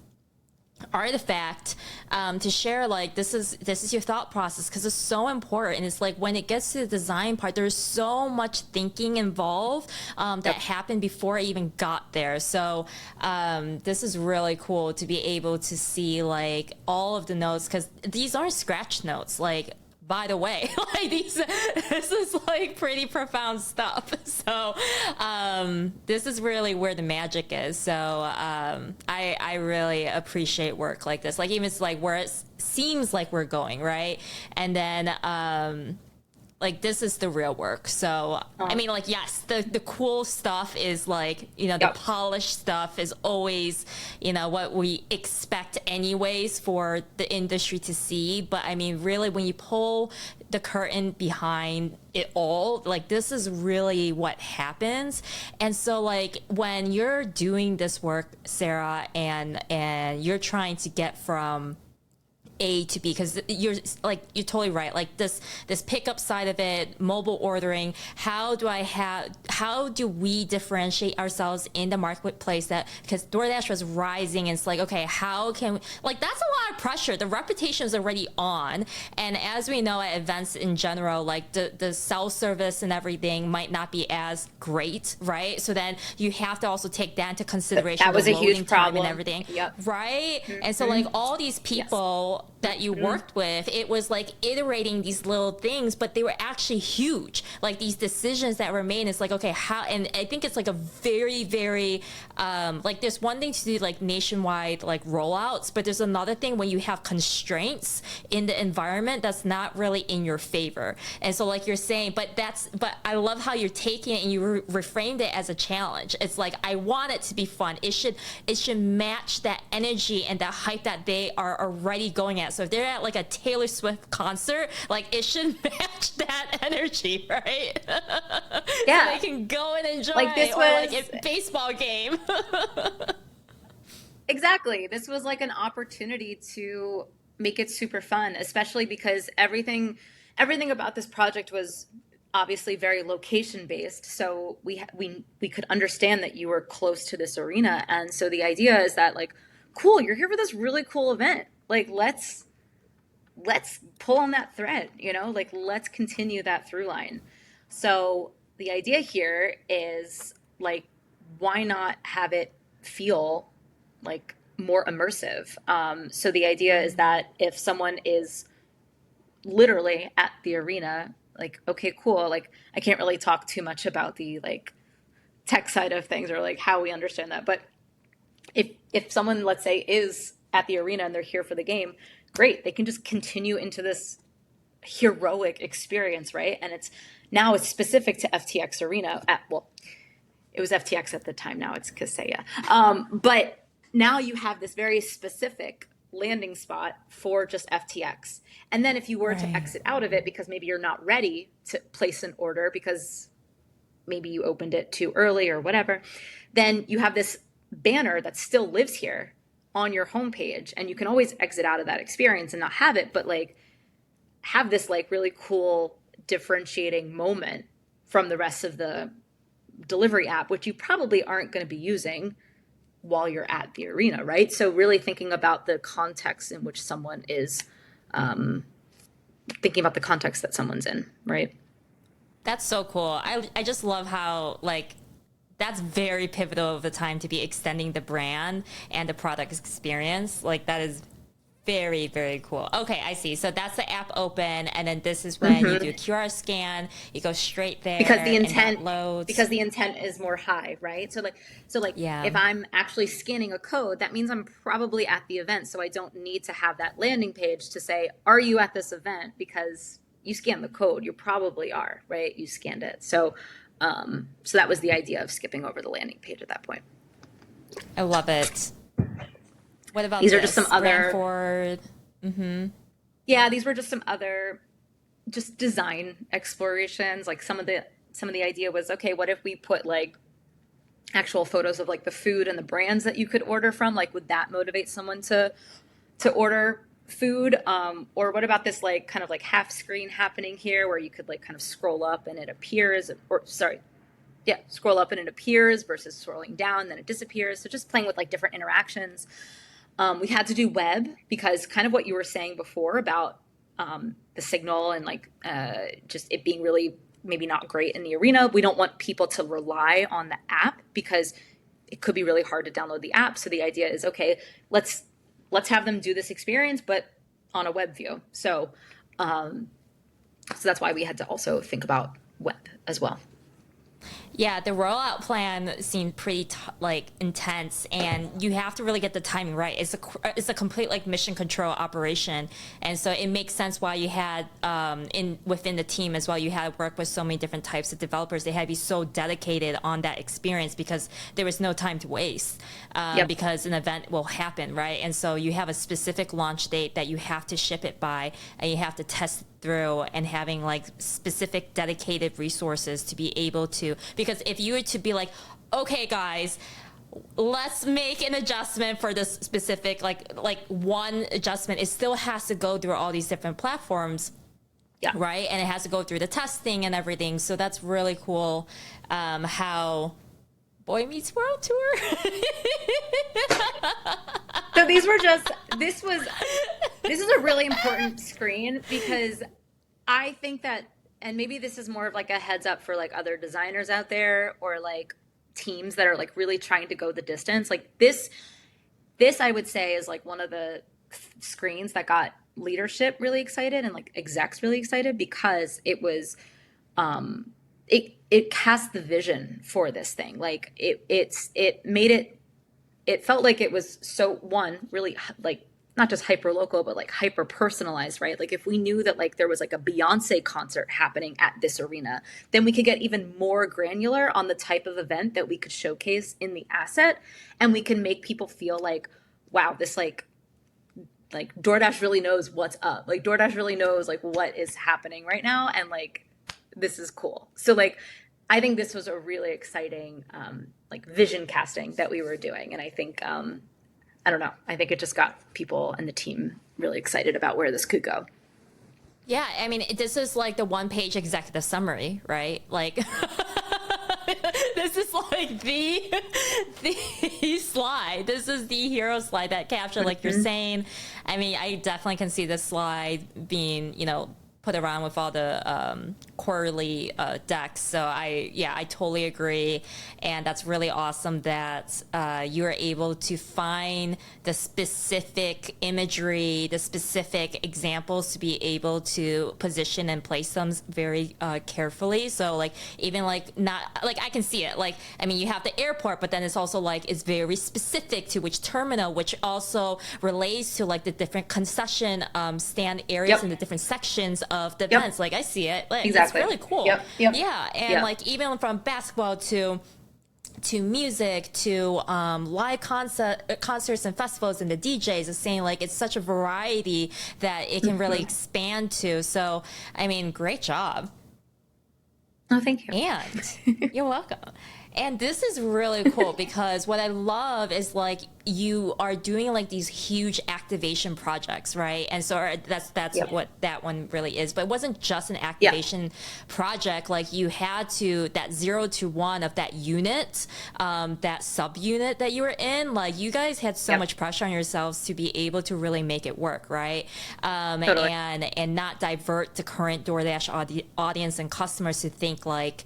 artifact to share, like this is your thought process, because it's so important. It's like when it gets to the design part, there's so much thinking involved that happened before I even got there. So this is really cool to be able to see like all of the notes, because these aren't scratch notes, like, by the way, like this is like pretty profound stuff. So this is really where the magic is. So I really appreciate work like this. Like even it's like where it seems like we're going, right? And then like this is the real work. So I mean, like, yes, the cool stuff is like, the polished stuff is always, what we expect anyways for the industry to see. But I mean, really, when you pull the curtain behind it all, like this is really what happens. And so like when you're doing this work, Sarah, and you're trying to get from A to B, because you're totally right. Like this pickup side of it, mobile ordering. How do we differentiate ourselves in the marketplace? That because DoorDash was rising, and it's like, okay, how can we, like that's a lot of pressure. The reputation is already on, and as we know at events in general, like the self service and everything might not be as great, right? So then you have to also take that into consideration. That was a huge problem and everything, right? And so like all these people that you worked with, it was like iterating these little things, but they were actually huge. Like these decisions that were made, it's like, okay, how, and I think it's like a very, very, like there's one thing to do like nationwide like rollouts, but there's another thing when you have constraints in the environment that's not really in your favor. And so like you're saying, but I love how you're taking it and you reframed it as a challenge. It's like, I want it to be fun. It should match that energy and that hype that they are already going at. So if they're at like a Taylor Swift concert, like it should match that energy, right? Yeah. So they can go and enjoy, like this or was like a baseball game. Exactly. This was like an opportunity to make it super fun, especially because everything about this project was obviously very location based. So we could understand that you were close to this arena. And so the idea is that like, cool, you're here for this really cool event. Like, let's pull on that thread, like let's continue that through line. So the idea here is like, why not have it feel like more immersive? So the idea is that if someone is literally at the arena, like, okay, cool. Like I can't really talk too much about the like tech side of things or like how we understand that. But if someone, let's say, is at the arena and they're here for the game, great. They can just continue into this heroic experience, right? And it's specific to FTX Arena. it was FTX at the time. Now it's Kaseya. But now you have this very specific landing spot for just FTX. And then if you were to exit out of it because maybe you're not ready to place an order because maybe you opened it too early or whatever, then you have this banner that still lives here on your homepage, and you can always exit out of that experience and not have it, but like have this like really cool differentiating moment from the rest of the delivery app, which you probably aren't going to be using while you're at the arena, right? So really thinking about the context in which someone is thinking about the context that someone's in, right? That's so cool. I just love how like that's very pivotal of the time to be extending the brand and the product experience. Like that is very, very cool. Okay, I see. So that's the app open, and then this is when you do a QR scan, you go straight there because the intent and that loads. because the intent is more high, right? So like if I'm actually scanning a code, that means I'm probably at the event. So I don't need to have that landing page to say, are you at this event? Because you scanned the code, you probably are, right? You scanned it. So so that was the idea of skipping over the landing page at that point. I love it. What about these this? are just some other yeah, these were just some other just design explorations. Like some of the idea was, okay, what if we put like actual photos of like the food and the brands that you could order from? Like would that motivate someone to order food? Or what about this like kind of like half screen happening here where you could like kind of scroll up and it appears, scroll up and it appears versus scrolling down, then it disappears. So just playing with like different interactions. We had to do web because kind of what you were saying before about the signal and like just it being really maybe not great in the arena. We don't want people to rely on the app because it could be really hard to download the app. So the idea is, okay, let's have them do this experience, but on a web view. So that's why we had to also think about web as well. Yeah, the rollout plan seemed pretty intense, and you have to really get the timing right. It's a complete like mission control operation, and so it makes sense why you had within the team as well. You had to work with so many different types of developers. They had to be so dedicated on that experience because there was no time to waste. Because an event will happen, right? And so you have a specific launch date that you have to ship it by, and you have to test through, and having like specific dedicated resources to be able to, because if you were to be like, okay guys, let's make an adjustment for this specific like one adjustment, it still has to go through all these different platforms, right? And it has to go through the testing and everything. So that's really cool how Boy Meets World Tour. So this is a really important screen because I think that, and maybe this is more of like a heads up for like other designers out there or like teams that are like really trying to go the distance. Like this I would say is like one of the screens that got leadership really excited and like execs really excited because it was, it cast the vision for this thing. Like it made it felt like it was so really like not just hyper local, but like hyper personalized, right? Like if we knew that like there was like a Beyonce concert happening at this arena, then we could get even more granular on the type of event that we could showcase in the asset. And we can make people feel like, wow, this like DoorDash really knows what's up. Like DoorDash really knows like what is happening right now. And like, this is cool. So like, I think this was a really exciting like vision casting that we were doing. And I think, I don't know, I think it just got people and the team really excited about where this could go. Yeah, I mean, this is like the one-page executive summary, right? Like, this is like the slide. This is the hero slide that captured, like you're saying. I mean, I definitely can see this slide being, put around with all the quarterly decks. So I totally agree. And that's really awesome that you are able to find the specific imagery, the specific examples to be able to position and place them very carefully. So like, even like not like I can see it. Like, I mean, you have the airport, but then it's also like, it's very specific to which terminal, which also relates to like the different concession stand areas and the different sections of the events. Like I see it. Like, exactly. It's really cool. Yeah. And like even from basketball to to music, to live concerts and festivals, and the DJs, is saying like it's such a variety that it can really expand to. So, I mean, great job. Oh, thank you. And you're welcome. And this is really cool because what I love is like you are doing like these huge activation projects, right? And so that's what that one really is. But it wasn't just an activation project. Like you had to, that 0 to 1 of that unit, that subunit that you were in, like you guys had so much pressure on yourselves to be able to really make it work, right? Totally. And not divert the current DoorDash audience and customers to think like,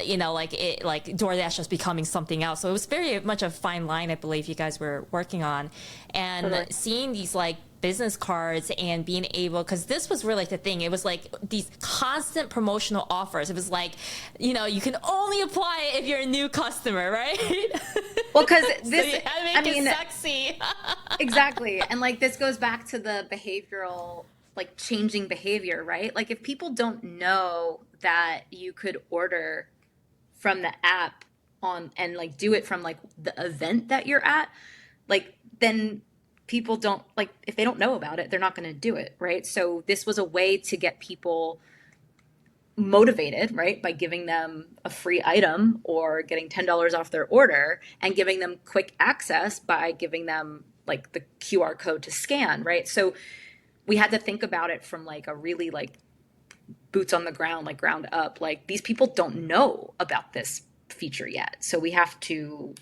you know, like DoorDash was becoming something else. So it was very much a fine line, I believe you guys were working on. And seeing these like business cards and being able, because this was really the thing, it was like these constant promotional offers. It was like, you know, you can only apply it if you're a new customer, right? Well, because this, so you had to make it sexy. Exactly. And like this goes back to the behavioral, like changing behavior, right? Like if people don't know that you could order from the app on and like do it from like the event that you're at, like then people don't, like if they don't know about it, they're not going to do it, right? So this was a way to get people motivated, right, by giving them a free item or getting $10 off their order, and giving them quick access by giving them like the QR code to scan, right? So we had to think about it from like a really like boots on the ground, like ground up, like these people don't know about this feature yet. So we have to,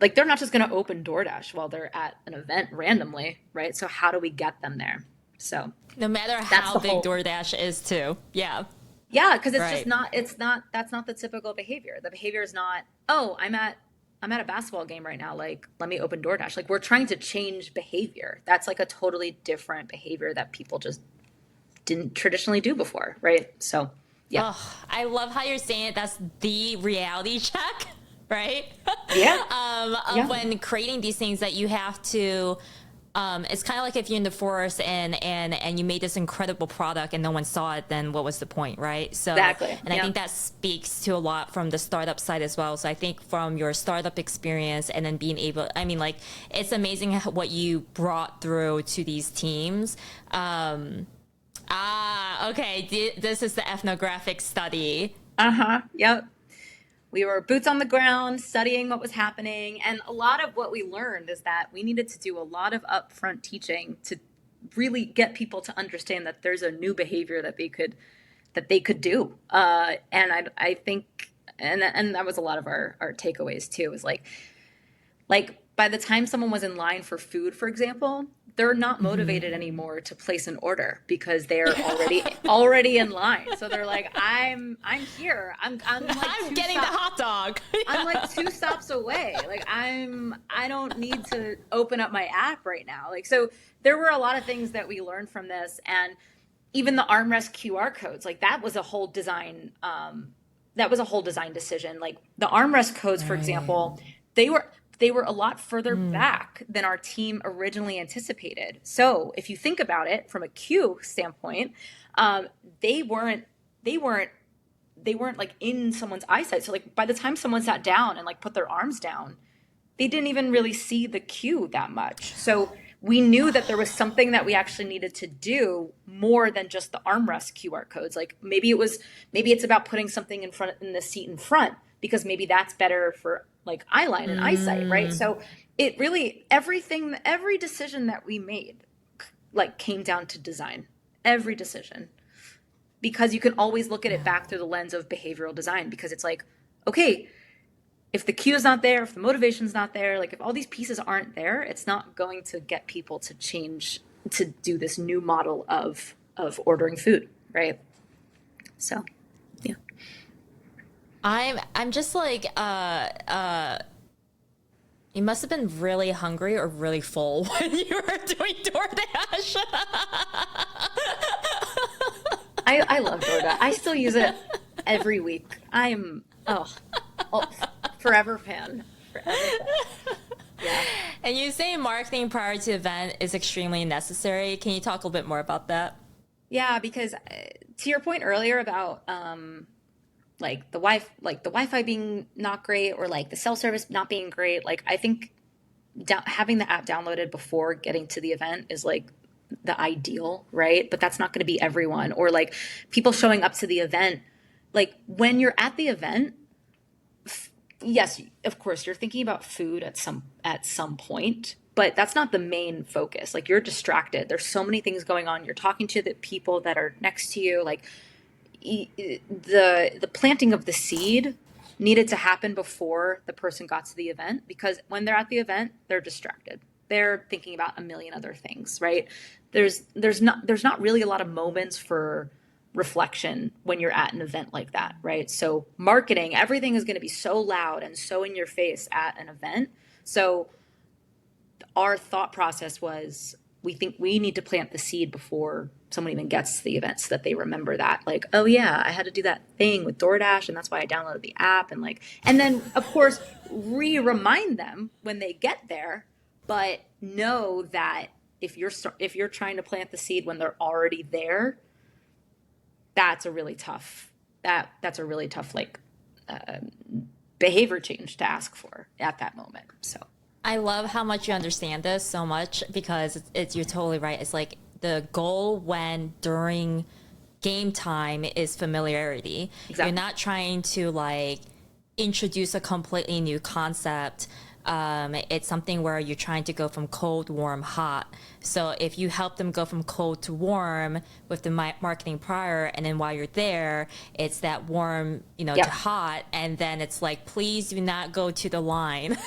like, they're not just going to open DoorDash while they're at an event randomly, right? So how do we get them there? So no matter how big DoorDash is too. Yeah. Yeah. Cause it's just not, that's not the typical behavior. The behavior is not, oh, I'm at a basketball game right now. Like, let me open DoorDash. Like we're trying to change behavior. That's like a totally different behavior that people just didn't traditionally do before, right? So, yeah. Oh, I love how you're saying it. That's the reality check, right? Yeah. When creating these things that you have to, it's kind of like if you're in the forest and you made this incredible product and no one saw it, then what was the point, right? So, exactly. And I think that speaks to a lot from the startup side as well. So I think from your startup experience and then being able, I mean, like, it's amazing what you brought through to these teams. Okay. This is the ethnographic study. Yep. We were boots on the ground, studying what was happening. And a lot of what we learned is that we needed to do a lot of upfront teaching to really get people to understand that there's a new behavior that they could do. And I think, and that was a lot of our takeaways too, is like by the time someone was in line for food, for example, they're not motivated anymore to place an order because they're already in line. So they're like, I'm here. I'm getting the hot dog. I'm like 2 stops away. Like I don't need to open up my app right now. Like, so there were a lot of things that we learned from this, and even the armrest QR codes, like that was a whole design. That was a whole design decision. Like the armrest codes, for example, they were a lot further back than our team originally anticipated. So if you think about it from a queue standpoint, they weren't like in someone's eyesight. So like by the time someone sat down and like put their arms down, they didn't even really see the queue that much. So we knew that there was something that we actually needed to do more than just the armrest QR codes. Like maybe it's about putting something in the seat in front, because maybe that's better for like eye line and eyesight, right? So it really, every decision that we made like came down to design, every decision, because you can always look at it back through the lens of behavioral design, because it's like, okay, if the cue is not there, if the motivation's not there, like if all these pieces aren't there, it's not going to get people to change, to do this new model of ordering food, right? So, yeah. I'm just like, you must have been really hungry or really full when you were doing DoorDash. I love DoorDash. I still use it every week. I'm forever fan. Forever fan. Yeah. And you say marketing prior to event is extremely necessary. Can you talk a little bit more about that? Yeah, because to your point earlier about like the Wi-Fi being not great, or like the cell service not being great. Like I think having the app downloaded before getting to the event is like the ideal, right? But that's not going to be everyone, or like people showing up to the event. Like when you're at the event, yes, of course you're thinking about food at some point, but that's not the main focus. Like you're distracted. There's so many things going on. You're talking to the people that are next to you. Like the planting of the seed needed to happen before the person got to the event, because when they're at the event, they're distracted. They're thinking about a million other things, right? There's not really a lot of moments for reflection when you're at an event like that, right? So marketing, everything is going to be so loud and so in your face at an event. So our thought process was, we think we need to plant the seed before someone even gets to the event, so that they remember that, like, oh yeah, I had to do that thing with DoorDash, and that's why I downloaded the app, and then of course remind them when they get there. But know that if you're trying to plant the seed when they're already there, that's a really tough like behavior change to ask for at that moment. So I love how much you understand this so much, because you're totally right. It's like the goal when during game time is familiarity. Exactly. You're not trying to like introduce a completely new concept. It's something where you're trying to go from cold, warm, hot. So if you help them go from cold to warm with the marketing prior, and then while you're there, it's that warm, to hot, and then it's like, please do not go to the line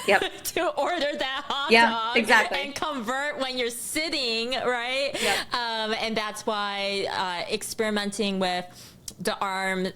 to order that hot dog, exactly, and convert when you're sitting, right? And that's why experimenting with the armrest,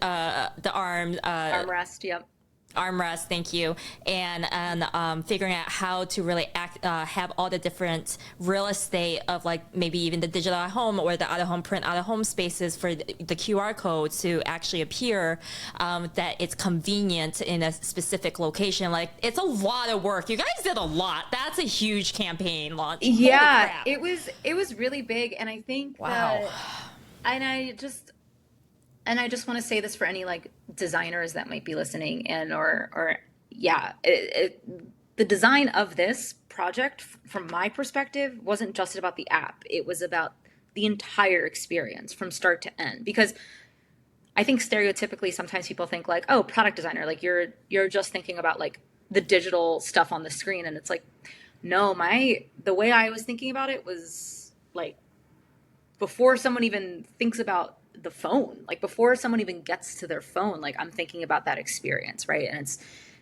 armrest, thank you, and figuring out how to really have all the different real estate of like maybe even the digital at home or the out of home print out of home spaces for the QR codes to actually appear, that it's convenient in a specific location. Like it's a lot of work. You guys did a lot. That's a huge campaign launch. Yeah, it was really big, and I think wow. And I just want to say this for any like designers that might be listening, and the design of this project, from my perspective, wasn't just about the app. It was about the entire experience from start to end. Because I think stereotypically sometimes people think like, oh, product designer, like you're just thinking about like the digital stuff on the screen, and it's like, no, the way I was thinking about it was like before someone even thinks about the phone, like before someone even gets to their phone, like I'm thinking about that experience, right? And it's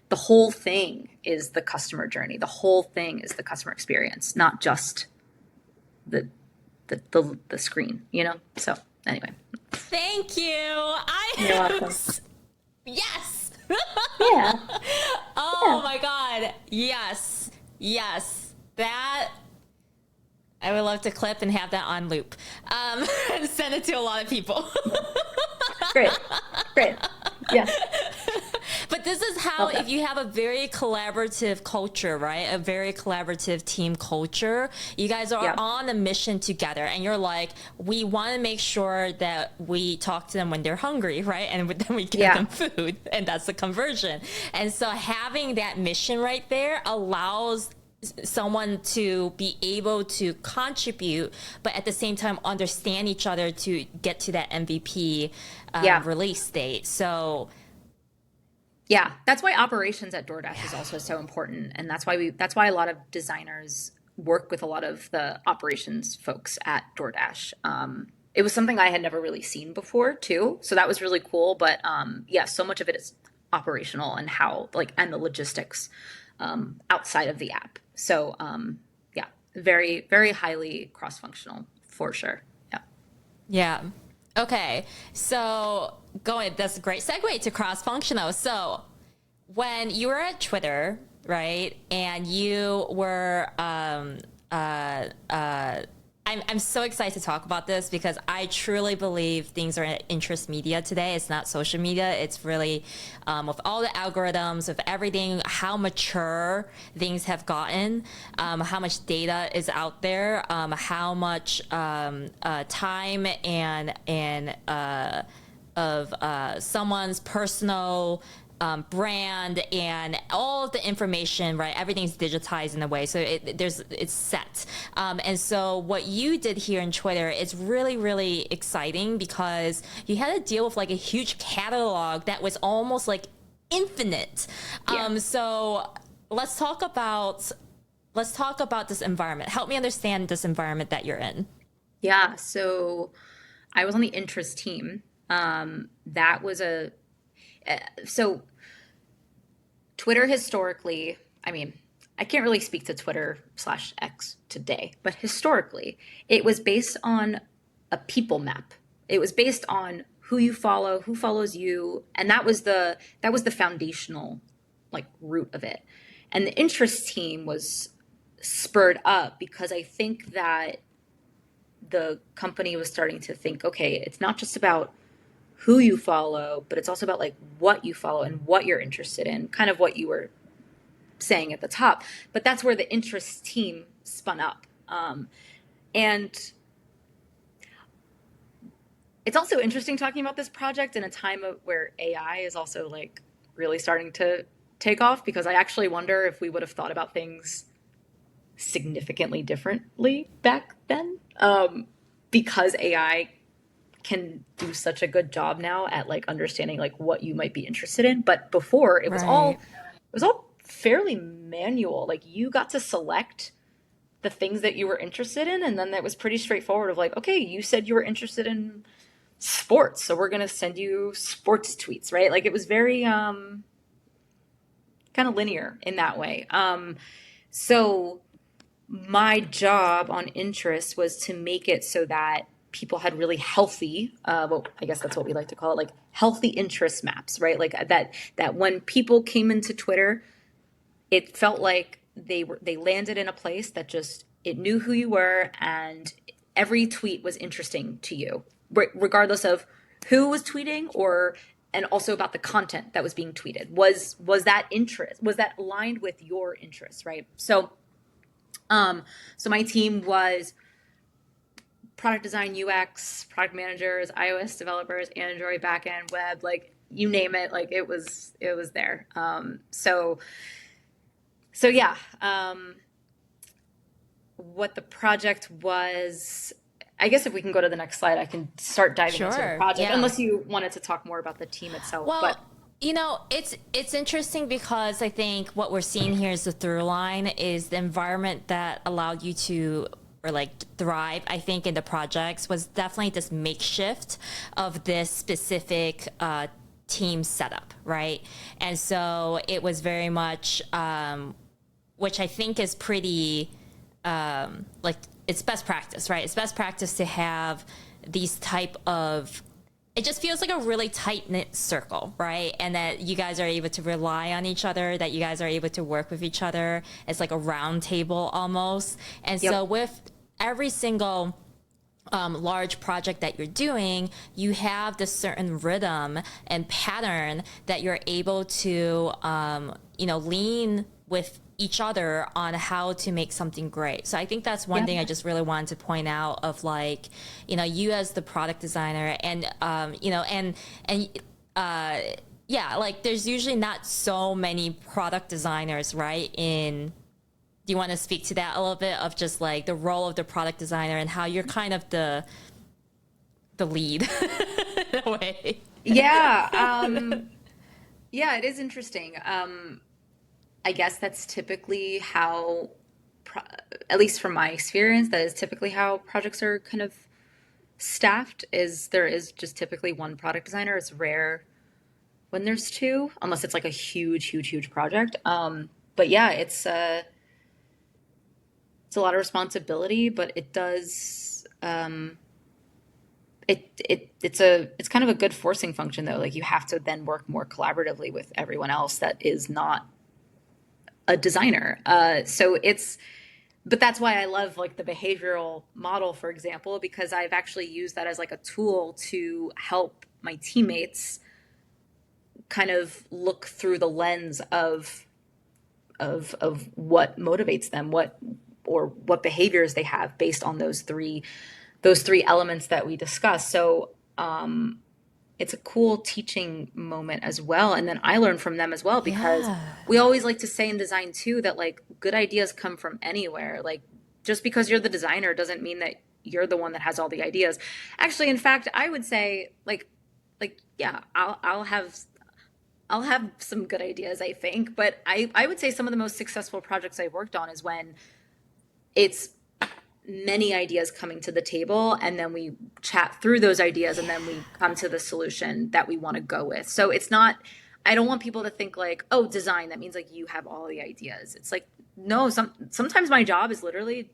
the whole thing is the customer journey. The whole thing is the customer experience, not just the screen, So anyway. Thank you. You're welcome. Yes. Yeah. Oh my God. Yes. That I would love to clip and have that on loop. And send it to a lot of people. Great. Yeah. But this is how, if you have a very collaborative culture, right? A very collaborative team culture, you guys are on a mission together, and you're like, we want to make sure that we talk to them when they're hungry, right? And then we get them food, and that's the conversion. And so having that mission right there allows someone to be able to contribute, but at the same time understand each other to get to that MVP release date. So yeah, that's why operations at DoorDash is also so important, and that's why a lot of designers work with a lot of the operations folks at DoorDash. It was something I had never really seen before too, so that was really cool. But so much of it is operational and how and the logistics outside of the app. So very, very highly cross-functional for sure. Yeah. Okay. So that's a great segue to cross-functional. So when you were at Twitter, right, and you were, I'm so excited to talk about this because I truly believe things are interest media today. It's not social media. It's really with all the algorithms, with everything, how mature things have gotten, how much data is out there, how much time and someone's personal brand and all of the information, right? Everything's digitized in a way, so it's set. And so what you did here in Twitter is really, really exciting because you had to deal with like a huge catalog that was almost like infinite. Yeah. So let's talk about this environment. Help me understand this environment that you're in. Yeah. So I was on the interest team. That was so Twitter historically, I mean, I can't really speak to Twitter/X today, but historically, it was based on a people map. It was based on who you follow, who follows you, and that was the foundational like root of it. And the interest team was spurred up because I think that the company was starting to think, okay, it's not just about who you follow, but it's also about like what you follow and what you're interested in, kind of what you were saying at the top. But that's where the interest team spun up. And it's also interesting talking about this project in a time where AI is also like really starting to take off, because I actually wonder if we would have thought about things significantly differently back then, because AI can do such a good job now at like understanding like what you might be interested in. But before Right. it was all fairly manual. Like you got to select the things that you were interested in, and then that was pretty straightforward of like, okay, you said you were interested in sports, so we're going to send you sports tweets, right? Like it was very kind of linear in that way. So my job on interest was to make it so that people had really healthy, well, I guess that's what we like to call it, like healthy interest maps, right? Like that when people came into Twitter, it felt like they landed in a place that just it knew who you were, and every tweet was interesting to you, regardless of who was tweeting, or and also about the content that was being tweeted. Was that interest, was that aligned with your interests, right? So my team was product design, UX, product managers, iOS developers, Android backend, web, like you name it, like it was there. So yeah, what the project was. I guess if we can go to the next slide, I can start diving into the Sure. project, Yeah. unless you wanted to talk more about the team itself. But Well, it's interesting because I think what we're seeing here is the through line is the environment that allowed you to or like thrive. I think in the projects was definitely this makeshift of this specific team setup, right? And so it was very much, which I think is pretty like it's best practice, right? It's best practice to have these type of it just feels like a really tight knit circle, right? And that you guys are able to rely on each other, that you guys are able to work with each other. It's like a round table almost. And so yep, with every single large project that you're doing, you have this certain rhythm and pattern that you're able to, lean with each other on how to make something great. So I think that's one yeah, thing I just really wanted to point out of like, you as the product designer and, yeah, like there's usually not so many product designers, right? Do you want to speak to that a little bit of just like the role of the product designer and how you're kind of the lead in a way? yeah, yeah. It is interesting. I guess that's typically how, at least from my experience, that is typically how projects are kind of staffed. Is there is just typically one product designer. It's rare when there's two, unless it's like a huge, huge, huge project. But yeah, it's a lot of responsibility, but it does it's kind of a good forcing function though. Like you have to then work more collaboratively with everyone else that is not a designer. But that's why I love like the behavioral model, for example, because I've actually used that as like a tool to help my teammates kind of look through the lens of what motivates them, what behaviors they have based on those three elements that we discussed. So it's a cool teaching moment as well. And then I learn from them as well, because Yeah. we always like to say in design too that like good ideas come from anywhere. Like just because you're the designer doesn't mean that you're the one that has all the ideas. Actually, in fact, I would say yeah, I'll have some good ideas, I think, but I would say some of the most successful projects I've worked on is when it's many ideas coming to the table, and then we chat through those ideas, and then we come to the solution that we want to go with. So it's not, I don't want people to think like, oh, design, that means like you have all the ideas. It's like, no, sometimes my job is literally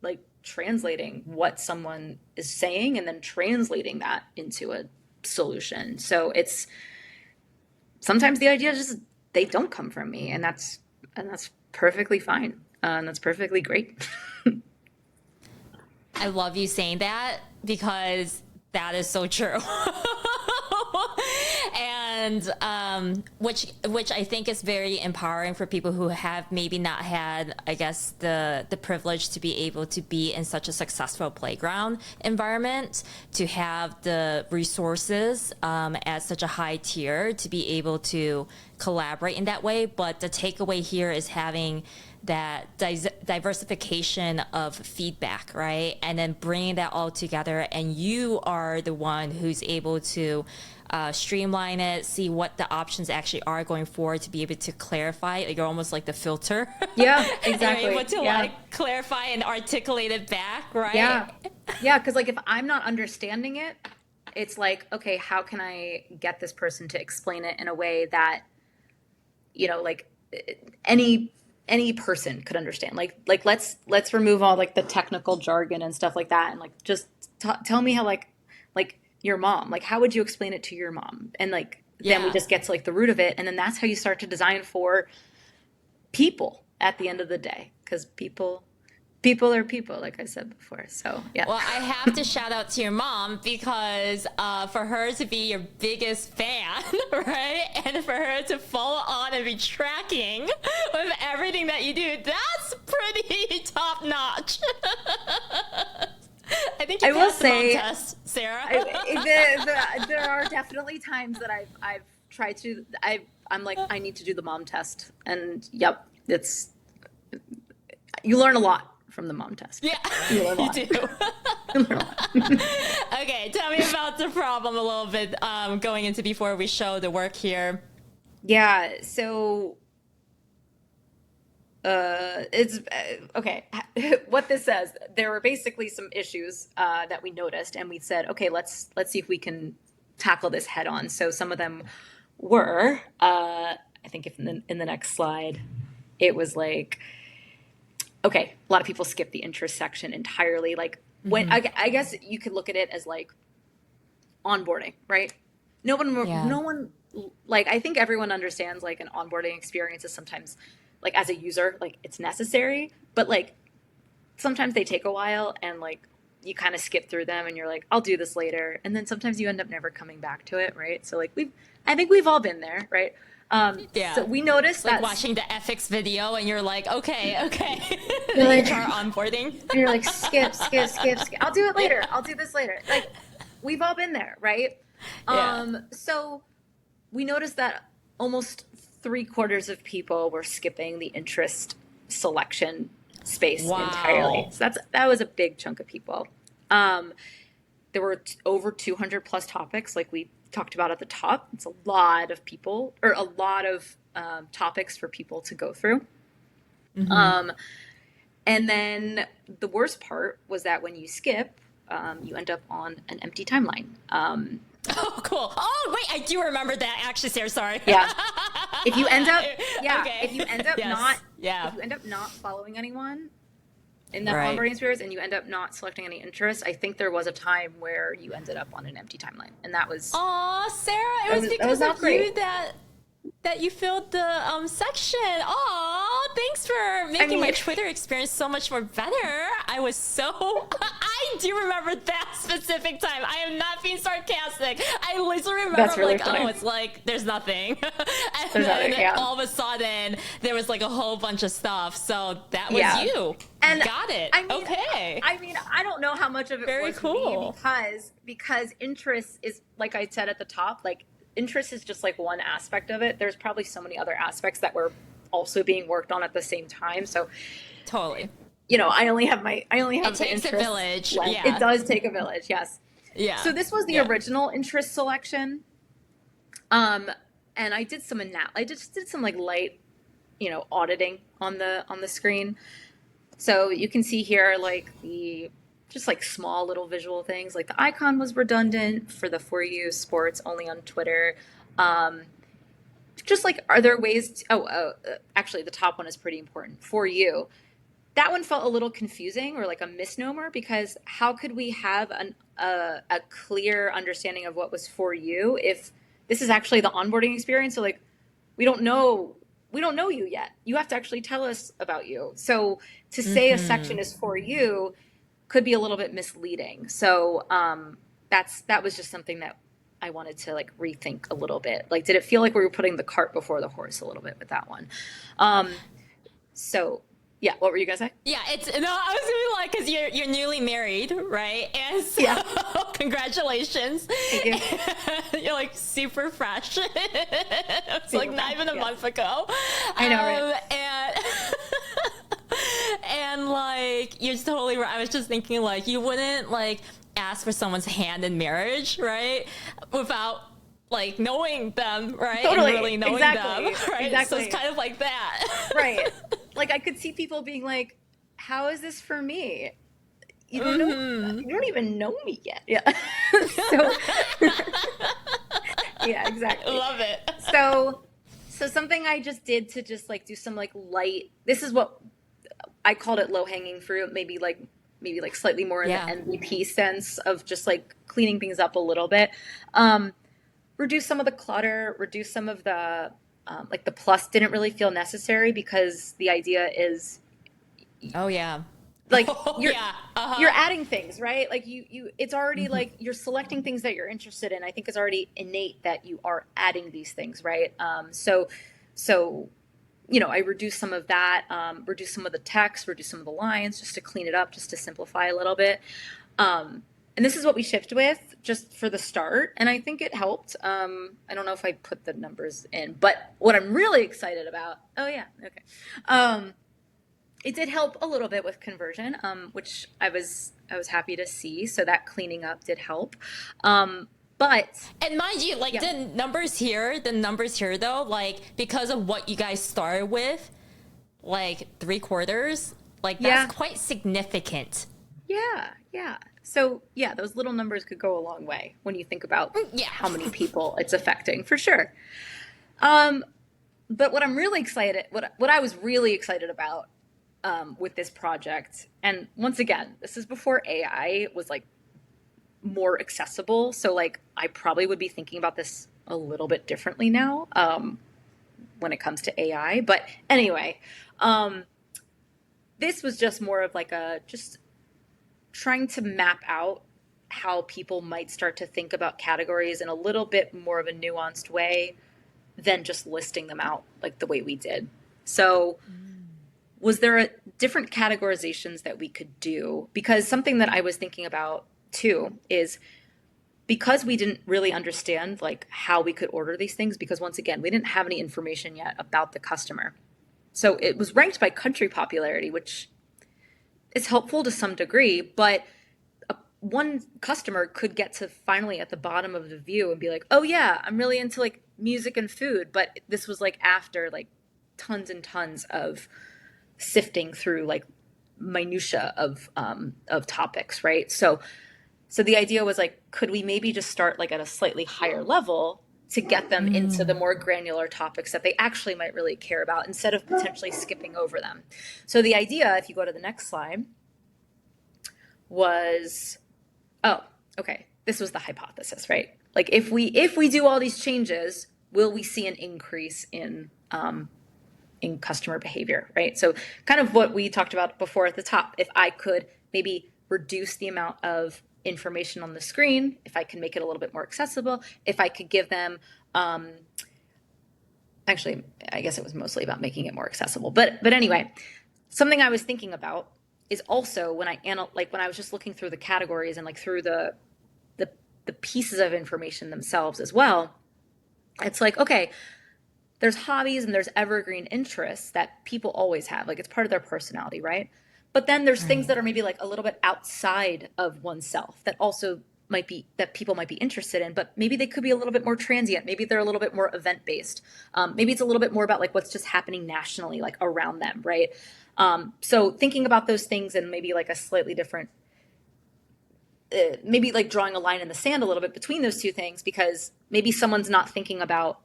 like translating what someone is saying and then translating that into a solution. So it's, sometimes the ideas just, they don't come from me, and that's perfectly fine. And that's perfectly great. I love you saying that, because that is so true. And which I think is very empowering for people who have maybe not had, I guess, the privilege to be able to be in such a successful playground environment, to have the resources at such a high tier to be able to collaborate in that way. But the takeaway here is having that diversification of feedback, right? And then bringing that all together, and you are the one who's able to streamline it, see what the options actually are going forward, to be able to clarify. You're almost like the filter. Yeah, exactly. You're able to like clarify and articulate it back, right? Yeah, because like if I'm not understanding it, it's like, okay, how can I get this person to explain it in a way that, you know, like any person could understand. Like let's remove all like the technical jargon and stuff like that, and like just tell me how like your mom, like how would you explain it to your mom? And like then we just get to like the root of it, and then that's how you start to design for people at the end of the day, because people are people, like I said before. So yeah. Well, I have to shout out to your mom, because for her to be your biggest fan, right, and for her to follow on and be tracking with everything that you do, that's pretty top notch. I think you passed the mom test, Sarah. There are definitely times that I've tried to. I'm like, I need to do the mom test, and yep, you learn a lot from the mom test. Yeah, you learn a lot. You do. You learn a lot. Okay, tell me about the problem a little bit going into before we show the work here. Yeah, so it's okay. What this says, there were basically some issues that we noticed, and we said, okay, let's see if we can tackle this head on. So some of them were, I think if in the next slide, it was like, okay, a lot of people skip the interest section entirely. Like when I guess you could look at it as like onboarding, right? No one, like I think everyone understands like an onboarding experience is sometimes like as a user, like it's necessary, but like sometimes they take a while, and like you kind of skip through them, and you're like, I'll do this later, and then sometimes you end up never coming back to it, right? So like I think we've all been there, right? So we noticed like that watching the ethics video, and you're like, okay, you're like, HR onboarding, and you're like, skip. I'll do it later. I'll do this later. Like we've all been there, right? So we noticed that almost 3/4 of people were skipping the interest selection space entirely. So that was a big chunk of people. There were over 200 plus topics, like we talked about at the top. It's a lot of people, or a lot of topics for people to go through. And then the worst part was that when you skip, you end up on an empty timeline. Oh, cool. Oh, wait, I do remember that actually, Sarah, sorry. Yeah. If you end up, if you end up not following anyone in that onboarding experience, and you end up not selecting any interests, I think there was a time where you ended up on an empty timeline, and that was. Aw, Sarah, it was because of you that you filled the section. Aw, thanks for making my Twitter experience so much more better. I was so, I do remember that specific time. I am not being sarcastic. I literally remember really like, funny. oh, it's like, there's nothing. There's then nothing, yeah. all of a sudden there was like a whole bunch of stuff. So that was Yeah. you. And got it. I mean, okay. I mean, I don't know how much of it Very was cool. me because interest is, like I said at the top, like interest is just like one aspect of it. There's probably so many other aspects that were also being worked on at the same time. So Totally. I only have It the takes a interest village. left. Yeah. It does take a village. Yes. Yeah. So this was the original interest selection. And I did some I just did some like light, auditing on the screen. So you can see here like just like small little visual things, like the icon was redundant for the For You sports only on Twitter. Just like, are there ways actually the top one is pretty important. For You. That one felt a little confusing or like a misnomer, because how could we have a clear understanding of what was for you if this is actually the onboarding experience? So like, we don't know you yet. You have to actually tell us about you. So to say a section is for you could be a little bit misleading. So that was just something that I wanted to like rethink a little bit. Like, did it feel like we were putting the cart before the horse a little bit with that one? So yeah, what were you gonna say? Yeah, I was gonna be like, because you're newly married, right? And so, Yeah. Congratulations. Thank you. You're like super fresh. It's Super like not fresh, even a yeah. month ago. I know, right? And like, you're totally right. I was just thinking like, you wouldn't like ask for someone's hand in marriage, right? Without like knowing them, right? Totally. And really knowing Exactly. them, right? Exactly. So it's kind of like that. Right. Like I could see people being like, how is this for me? You don't know, you don't even know me yet. Yeah. So yeah, exactly. Love it. So something I just did to just like do some like light, this is what I called it, low hanging fruit, maybe like slightly more in the MVP sense of just like cleaning things up a little bit. Reduce some of the clutter, reduce some of the like the plus didn't really feel necessary, because the idea is Oh yeah. like Uh-huh. you're adding things, right? Like you it's already like you're selecting things that you're interested in. I think it's already innate that you are adding these things, right? So I reduce some of that, reduce some of the text, reduce some of the lines, just to clean it up, just to simplify a little bit. And this is what we shipped with just for the start, and I think it helped. I don't know if I put the numbers in, but what I'm really excited about, it did help a little bit with conversion, which I was happy to see. So that cleaning up did help. But and mind you, like the numbers here though, like because of what you guys started with, like 3/4, like that's quite significant. Yeah. So yeah, those little numbers could go a long way when you think about how many people it's affecting, for sure. But what I'm really excited, what I was really excited about with this project, and once again, this is before AI was like more accessible. So like I probably would be thinking about this a little bit differently now when it comes to AI. But anyway, this was just more of like just trying to map out how people might start to think about categories in a little bit more of a nuanced way than just listing them out like the way we did. So was there different categorizations that we could do? Because something that I was thinking about too is, because we didn't really understand like how we could order these things, because once again, we didn't have any information yet about the customer. So it was ranked by country popularity, which is helpful to some degree, but one customer could get to finally at the bottom of the view and be like, oh yeah, I'm really into like music and food. But this was like after like tons and tons of sifting through like minutia of topics, right? So the idea was like, could we maybe just start like at a slightly higher level to get them into the more granular topics that they actually might really care about, instead of potentially skipping over them. So the idea, if you go to the next slide, was, this was the hypothesis, right? Like if we do all these changes, will we see an increase in customer behavior, right? So kind of what we talked about before at the top, if I could maybe reduce the amount of information on the screen, if I can make it a little bit more accessible, if I could give them actually, I guess it was mostly about making it more accessible. But anyway, something I was thinking about is also when when I was just looking through the categories and like through the pieces of information themselves as well. It's like, okay, there's hobbies and there's evergreen interests that people always have. Like it's part of their personality, right? But then there's things Right. that are maybe like a little bit outside of oneself that also might be that people might be interested in, but maybe they could be a little bit more transient. Maybe they're a little bit more event based. Maybe it's a little bit more about like what's just happening nationally, like around them, right? So thinking about those things and maybe like a slightly different, maybe like drawing a line in the sand a little bit between those two things, because maybe someone's not thinking about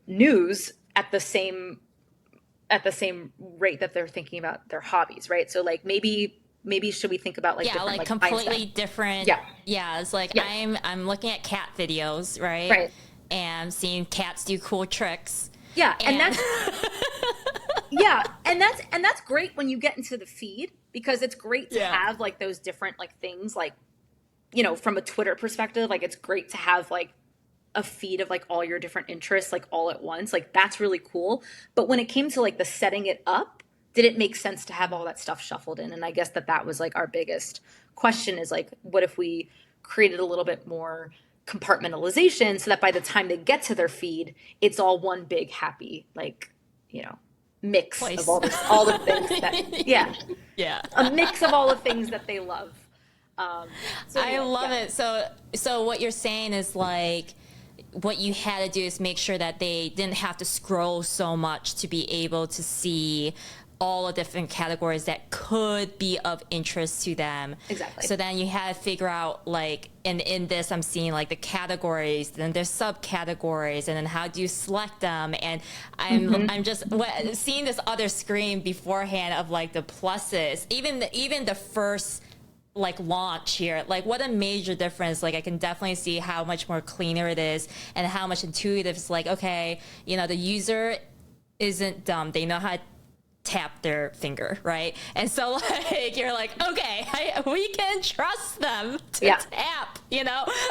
news at the same rate that they're thinking about their hobbies, right? So like maybe should we think about like Yeah, different like like completely mindset? different. Yeah, Yeah, it's like yeah, I'm looking at cat videos, right? right. And seeing cats do cool tricks. Yeah, and And that's great when you get into the feed, because it's great to yeah. have like those different like things, like from a Twitter perspective, like it's great to have like a feed of like all your different interests like all at once. Like that's really cool. But when it came to like the setting it up, did it make sense to have all that stuff shuffled in? And I guess that was like our biggest question, is like, what if we created a little bit more compartmentalization so that by the time they get to their feed, it's all one big happy, like, you know, mix of Place. all the things that, yeah, Yeah. a mix of all the things that they love. So I anyway, love yeah, it. So what you're saying is like what you had to do is make sure that they didn't have to scroll so much to be able to see all the different categories that could be of interest to them. exactly. So then you had to figure out like, and in this I'm seeing like the categories, then there's subcategories, and then how do you select them? And I'm just seeing this other screen beforehand of like the pluses, even the first like launch here, like what a major difference. Like I can definitely see how much more cleaner it is and how much intuitive. It's like, okay, the user isn't dumb, they know how to tap their finger, right? And so like you're like, okay, we can trust them to Yeah, tap,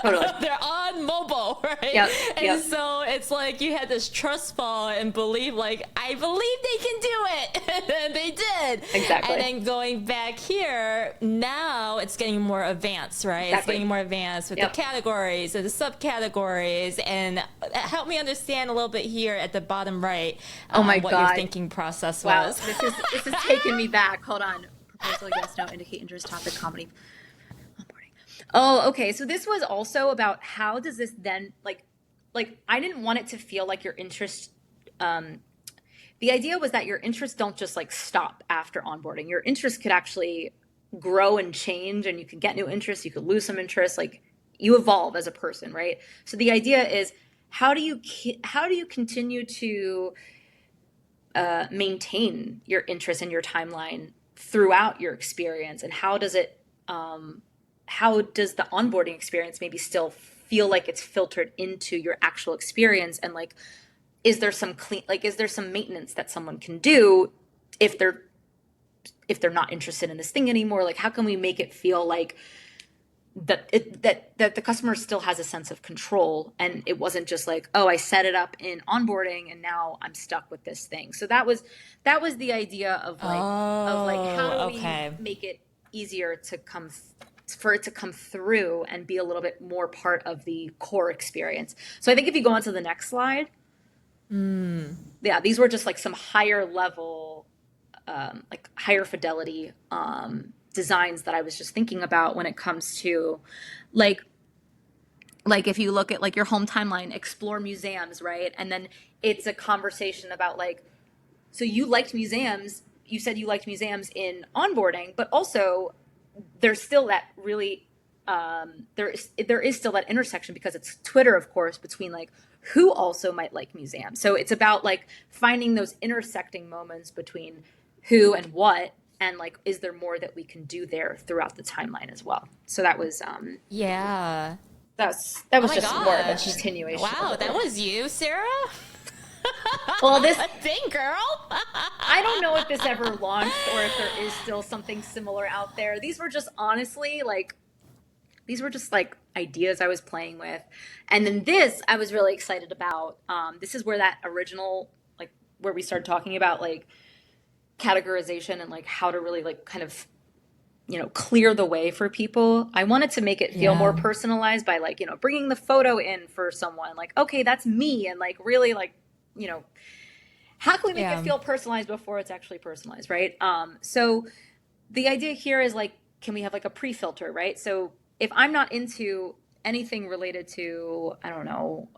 totally. they're on mobile, right? Yep, And yep, so it's like you had this trust fall and believe, like, I believe they can do it. And they did. And exactly. then going back here, now it's getting more advanced, right? It's Exactly. getting more advanced with the Yep. categories and the subcategories. And help me understand a little bit here at the bottom right, Oh my what your God. thinking process Wow. was. This is taking me back. Hold on. Proposal, yes, no, indicate interest, topic, comedy, onboarding. Oh, okay. So this was also about how does this then like I didn't want it to feel like your interest. The idea was that your interests don't just like stop after onboarding. Your interests could actually grow and change, and you could get new interests. You could lose some interests. Like you evolve as a person, right? So the idea is how do you continue to maintain your interest in your timeline throughout your experience, and how does the onboarding experience maybe still feel like it's filtered into your actual experience, and like is there some maintenance that someone can do if they're not interested in this thing anymore? Like how can we make it feel like that the customer still has a sense of control, and it wasn't just like, oh, I set it up in onboarding and now I'm stuck with this thing. So that was the idea of like how do Oh, we okay. make it easier for it to come through and be a little bit more part of the core experience. So I think if you go on to the next slide, yeah, these were just like some higher level, like higher fidelity designs that I was just thinking about when it comes to like if you look at like your home timeline, explore museums, right? And then it's a conversation about like, so you said you liked museums in onboarding, but also there's still that really there is still that intersection, because it's Twitter, of course, between like who also might like museums. So it's about like finding those intersecting moments between who and what, and like is there more that we can do there throughout the timeline as well. So Yeah. that Oh was my just more of a gosh. continuation Wow, of that it. was you, Sarah? Well, this Dang, girl. I don't know if this ever launched or if there is still something similar out there. These were just honestly like ideas I was playing with. And then this I was really excited about. This is where that original where we started talking about like categorization and like how to really like kind of, clear the way for people. I wanted to make it feel more personalized by like, bringing the photo in for someone like, okay, that's me. And like, really like, how can we make it feel personalized before it's actually personalized, right? So the idea here is like, can we have like a pre-filter, right? So if I'm not into anything related to, I don't know,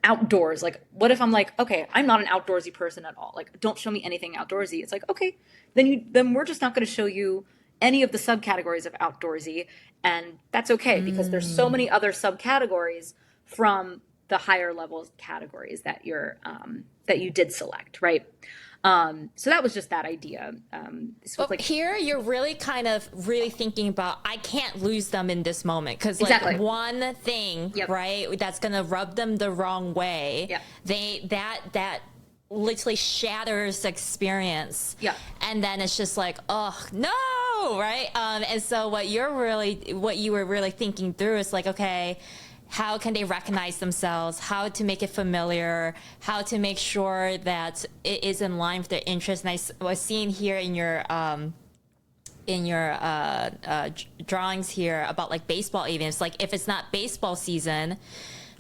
outdoors, like what if I'm like, okay, I'm not an outdoorsy person at all. Like, don't show me anything outdoorsy. It's like, okay, then we're just not going to show you any of the subcategories of outdoorsy. And that's okay because there's so many other subcategories from the higher level categories that that you did select, right? So that was just that idea. This was But here you're really kind of really thinking about, I can't lose them in this moment because like Exactly. one thing, right, that's going to rub them the wrong way, that literally shatters the experience. Yeah. And then it's just like, oh no, right? And so what you were really thinking through is like, okay, how can they recognize themselves, how to make it familiar, how to make sure that it is in line with their interests. And I was seeing here in your drawings here about like baseball even. It's like if it's not baseball season,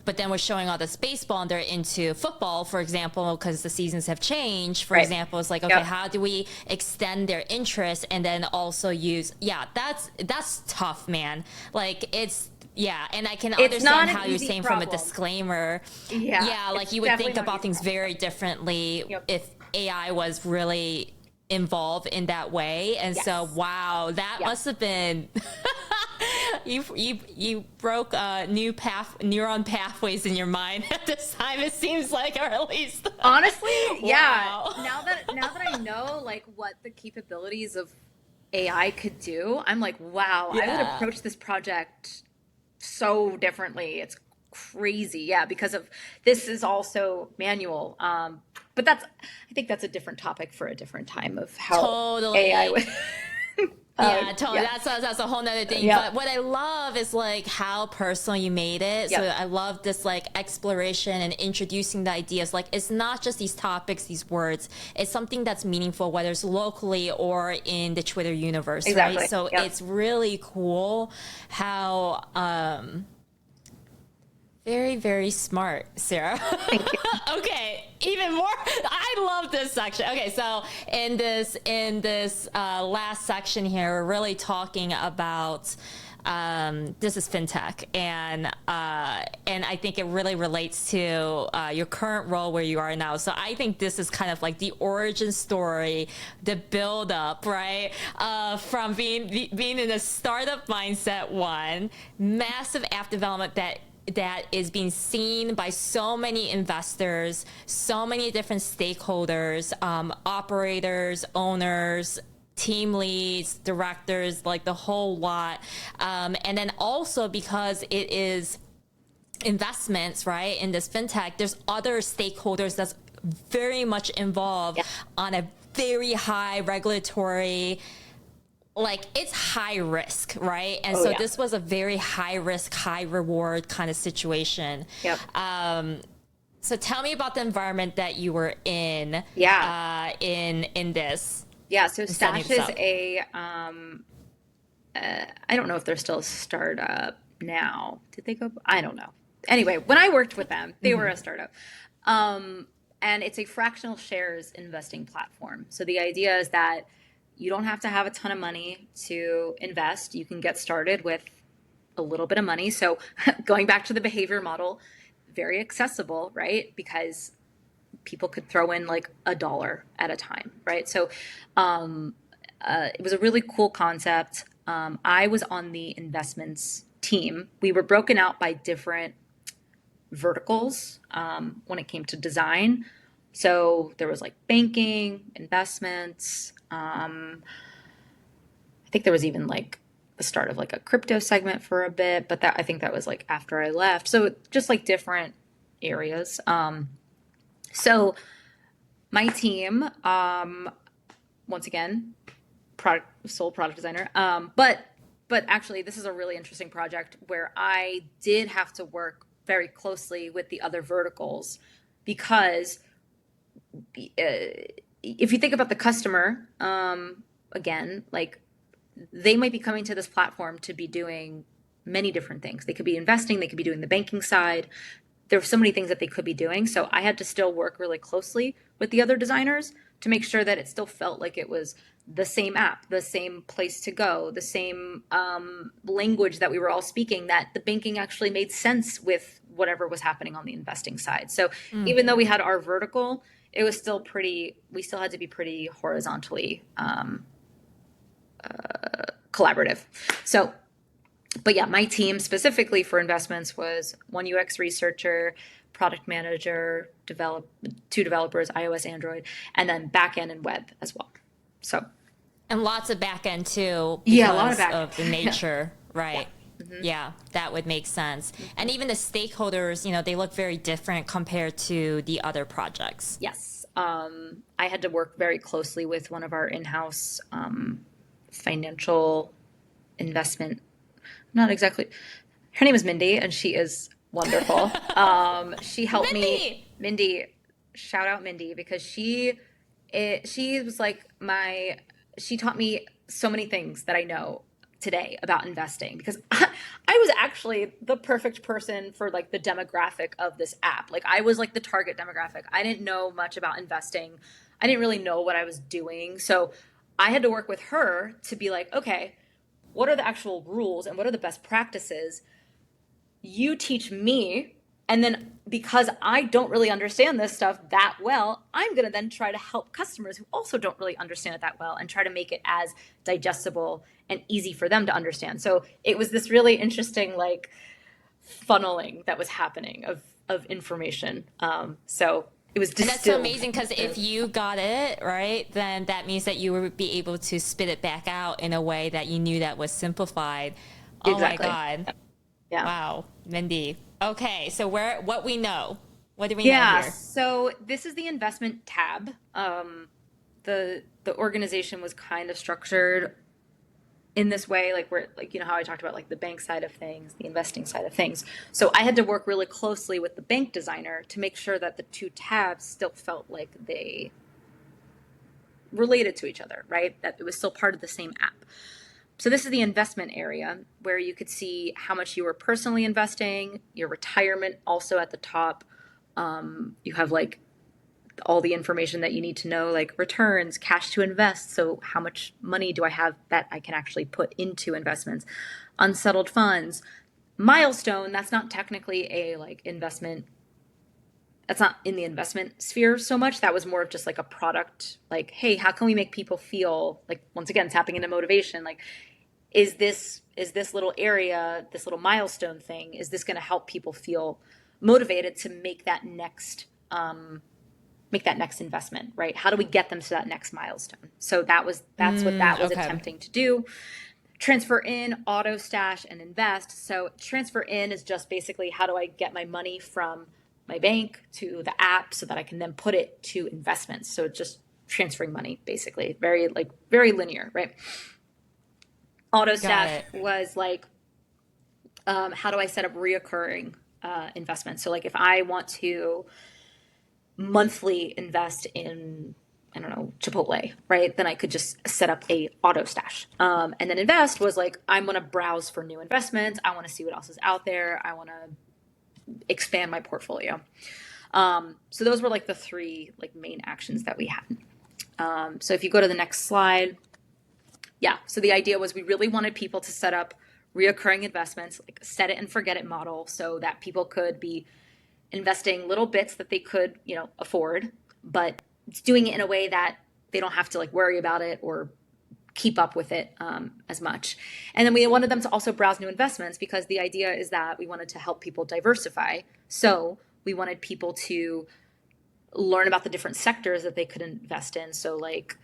but then we're showing all this baseball and they're into football, for example, because the seasons have changed. For example, it's like, okay, how do we extend their interest and then also use, that's tough, man. Like and I can understand how you're saying problem. From a disclaimer. Like you would think about things very differently if AI was really involved in that way. And so, wow, that must have been... You broke neuron pathways in your mind at this time. It seems like, or at least honestly, wow. Now that I know like what the capabilities of AI could do, I'm like, wow, I would approach this project so differently. It's crazy, because of this is also manual. But I think that's a different topic for a different time of how AI would. Totally. That's a whole nother thing. But what I love is like how personal you made it. So I love this like exploration and introducing the ideas. Like it's not just these topics, these words. It's something that's meaningful, whether it's locally or in the Twitter universe, right? So it's really cool how very, very smart, Sarah. Thank you. Okay, even more. I love this section. Okay, so in this last section here, we're really talking about this is FinTech, and I think it really relates to your current role where you are now. So I think this is kind of like the origin story, the build up, right? From being in a startup mindset, massive app development that is being seen by so many investors, so many different stakeholders, operators, owners, team leads, directors, like the whole lot. And then also because it is investments, right, in this FinTech, there's other stakeholders that's very much involved on a very high regulatory, like it's high risk, right? And this was a very high risk, high reward kind of situation. So tell me about the environment that you were in. In this. So Stash is I don't know if they're still a startup now. Did they go? I don't know. Anyway, when I worked with them, they were a startup. And it's a fractional shares investing platform. So the idea is that you don't have to have a ton of money to invest. You can get started with a little bit of money. So going back to the behavior model, very accessible, right? Because people could throw in like $1 at a time, right? So it was a really cool concept. I was on the investments team. We were broken out by different verticals when it came to design. So there was like banking, investments. I think there was even like the start of like a crypto segment for a bit, but I think that was like after I left. So just like different areas. So my team, once again, sole product designer. But actually this is a really interesting project where I did have to work very closely with the other verticals because if you think about the customer, again, like they might be coming to this platform to be doing many different things. They could be investing, they could be doing the banking side. There are so many things that they could be doing. So I had to still work really closely with the other designers to make sure that it still felt like it was the same app, the same place to go, the same language that we were all speaking, that the banking actually made sense with whatever was happening on the investing side. So even though we had our vertical, it was still we still had to be pretty horizontally collaborative. So, but yeah, my team specifically for investments was one UX researcher, product manager, two developers, iOS, Android, and then backend and web as well. So, and lots of backend too. Yeah, a lot of because backend. of the nature, right? Yeah. Mm-hmm. Yeah, that would make sense. And even the stakeholders, you know, they look very different compared to the other projects. Yes. I had to work very closely with one of our in-house financial investment. Not exactly. Her name is Mindy, and she is wonderful. She helped me. Mindy, shout out Mindy, because she was like she taught me so many things that I know today about investing, because I was actually the perfect person for like the demographic of this app. Like I was like the target demographic. I didn't know much about investing. I didn't really know what I was doing. So I had to work with her to be like, okay, what are the actual rules and what are the best practices? You teach me. And then because I don't really understand this stuff that well, I'm going to then try to help customers who also don't really understand it that well and try to make it as digestible and easy for them to understand. So it was this really interesting like funneling that was happening of information. So it was distilled. And that's so amazing, because if you got it, right, then that means that you would be able to spit it back out in a way that you knew that was simplified. Exactly. Oh my God. Yeah. Wow, Mindy. Okay, so what we know? What do we know Yeah, here? so this is the investment tab. The organization was kind of structured in this way, like where, like, you know how I talked about like the bank side of things, the investing side of things. So I had to work really closely with the bank designer to make sure that the two tabs still felt like they related to each other, right? That it was still part of the same app. So this is the investment area where you could see how much you were personally investing, your retirement also at the top. You have like all the information that you need to know, like returns, cash to invest. So how much money do I have that I can actually put into investments? Unsettled funds. Milestone, that's not technically a like investment. That's not in the investment sphere so much. That was more of just like a product, like, hey, how can we make people feel like, once again, tapping into motivation, like, is this little area, this little milestone thing, is this going to help people feel motivated to make that next investment, right? How do we get them to that next milestone? So that's what that was attempting to do. Transfer in, auto stash, and invest. So transfer in is just basically how do I get my money from my bank to the app so that I can then put it to investments. So it's just transferring money, basically, very linear, right? Auto stash was like, how do I set up reoccurring investments? So like if I want to monthly invest in, I don't know, Chipotle, right? Then I could just set up a auto stash. And then invest was like, I'm going to browse for new investments. I want to see what else is out there. I want to expand my portfolio. So those were like the three like main actions that we had. So if you go to the next slide, yeah. So the idea was we really wanted people to set up reoccurring investments, like set it and forget it model, so that people could be investing little bits that they could, you know, afford, but it's doing it in a way that they don't have to like worry about it or keep up with it as much. And then we wanted them to also browse new investments, because the idea is that we wanted to help people diversify. So we wanted people to learn about the different sectors that they could invest in. So like,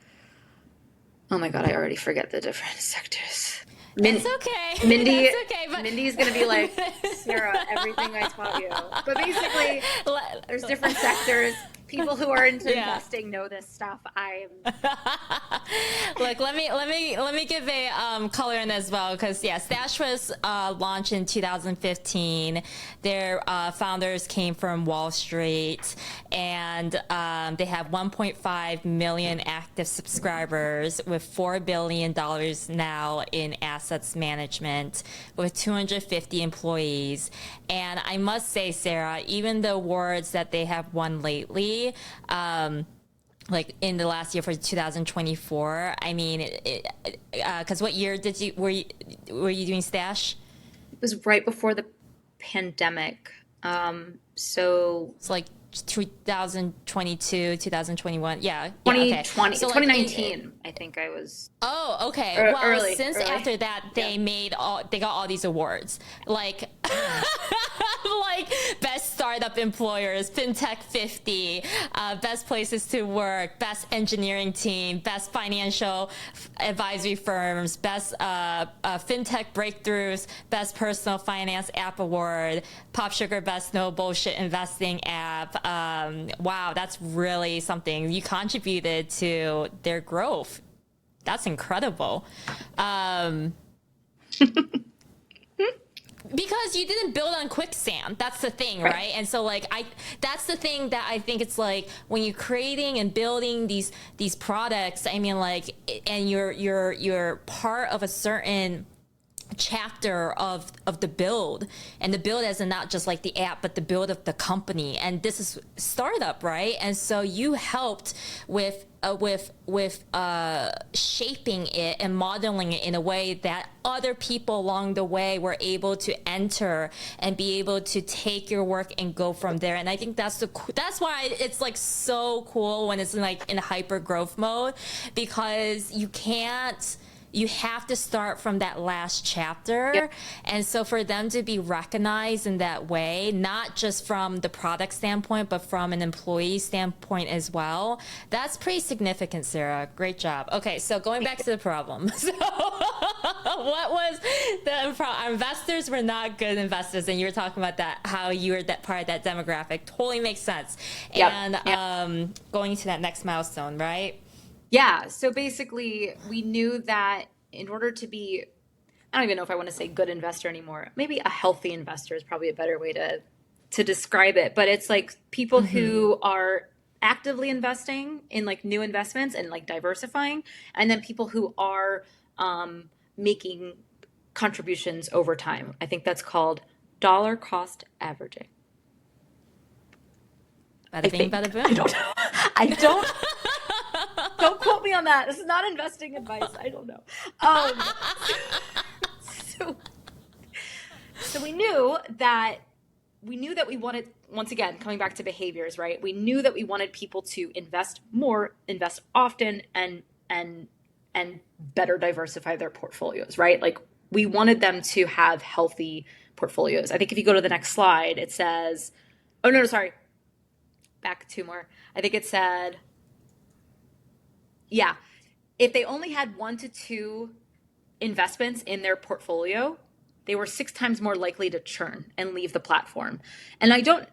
oh my God, I already forget the different sectors. It's okay. Mindy, That's okay, but Mindy's going to be like, Sarah, everything I taught you. But basically, there's different sectors. people who are into Yeah. investing know this stuff. Look, let me give a color in as well, because yeah, Stash was launched in 2015. Their founders came from Wall Street, and they have 1.5 million active subscribers with $4 billion now in assets management, with 250 employees. And I must say, Sarah, even the awards that they have won lately, like in the last year for 2024, I mean, because what year were you doing Stash? It was right before the pandemic. So It's like 2022, 2021. Yeah. 2020, Okay. So 2019, I think I was. Oh, okay. Or Well, early. After that, they got all these awards, like like best startup employers, FinTech 50, best places to work, best engineering team, best financial advisory firms, best FinTech breakthroughs, best personal finance app award, Pop Sugar best no bullshit investing app. Wow, that's really something. You contributed to their growth. That's incredible. Because you didn't build on quicksand. That's the thing, right? And so like that's the thing that I think it's like when you're creating and building these products, I mean like, and you're part of a certain chapter of the build, and the build as in not just like the app, but the build of the company. And this is startup, right? And so you helped with shaping it and modeling it in a way that other people along the way were able to enter and be able to take your work and go from there. And I think that's why it's like so cool when it's like in hyper growth mode, because you have to start from that last chapter. Yep. And so for them to be recognized in that way, not just from the product standpoint, but from an employee standpoint as well, that's pretty significant, Sarah. Great job. Okay, so going back to the problem. So what was our investors were not good investors, and you were talking about that, how you were that part of that demographic. Totally makes sense. Yep. And going to that next milestone, right? Yeah. So basically, we knew that in order to be, I don't even know if I want to say good investor anymore. Maybe a healthy investor is probably a better way to describe it. But it's like people who are actively investing in like new investments and like diversifying, and then people who are making contributions over time. I think that's called dollar cost averaging. Bada bing, bada boom. I don't. Don't quote me on that. This is not investing advice. I don't know. So we knew that we wanted, once again, coming back to behaviors, right? We knew that we wanted people to invest more, invest often, and better diversify their portfolios, right? Like we wanted them to have healthy portfolios. I think if you go to the next slide, it says, oh no, sorry. Back two more. I think it said, yeah, if they only had 1 to 2 investments in their portfolio, they were 6 times more likely to churn and leave the platform. And I don't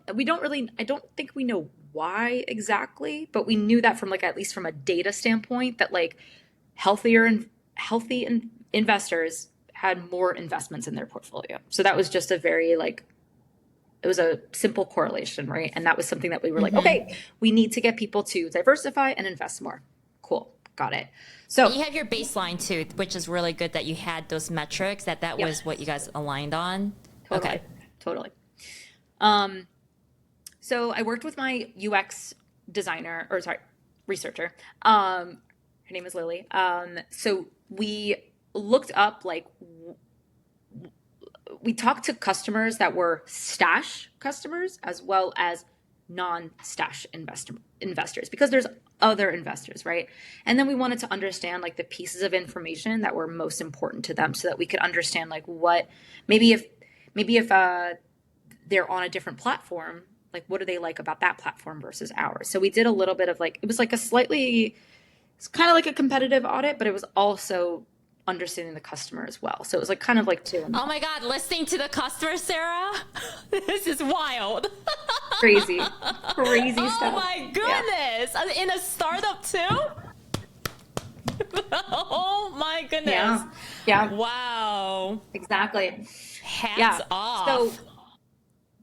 think we know why exactly, but we knew that from like, at least from a data standpoint, that like healthy investors had more investments in their portfolio. So that was just a very like, it was a simple correlation, right? And that was something that we were like, okay, we need to get people to diversify and invest more. Cool. Got it. So you have your baseline too, which is really good that you had those metrics, that was what you guys aligned on. Totally. Okay. Totally. So I worked with my UX researcher. Her name is Lily. So we looked up, like, we talked to customers that were Stash customers as well as non-Stash investors, because there's other investors, right? And then we wanted to understand like the pieces of information that were most important to them, so that we could understand like what maybe if they're on a different platform, like what do they like about that platform versus ours. So we did a little bit of like, it was like it's kind of like a competitive audit, but it was also understanding the customer as well. So it was like kind of like two. Oh my God, listening to the customer, Sarah? This is wild. Crazy, crazy Oh stuff. my Yeah. goodness. In a startup too? Oh my goodness. Yeah. Yeah. Wow. Exactly. Hats Yeah. So, off.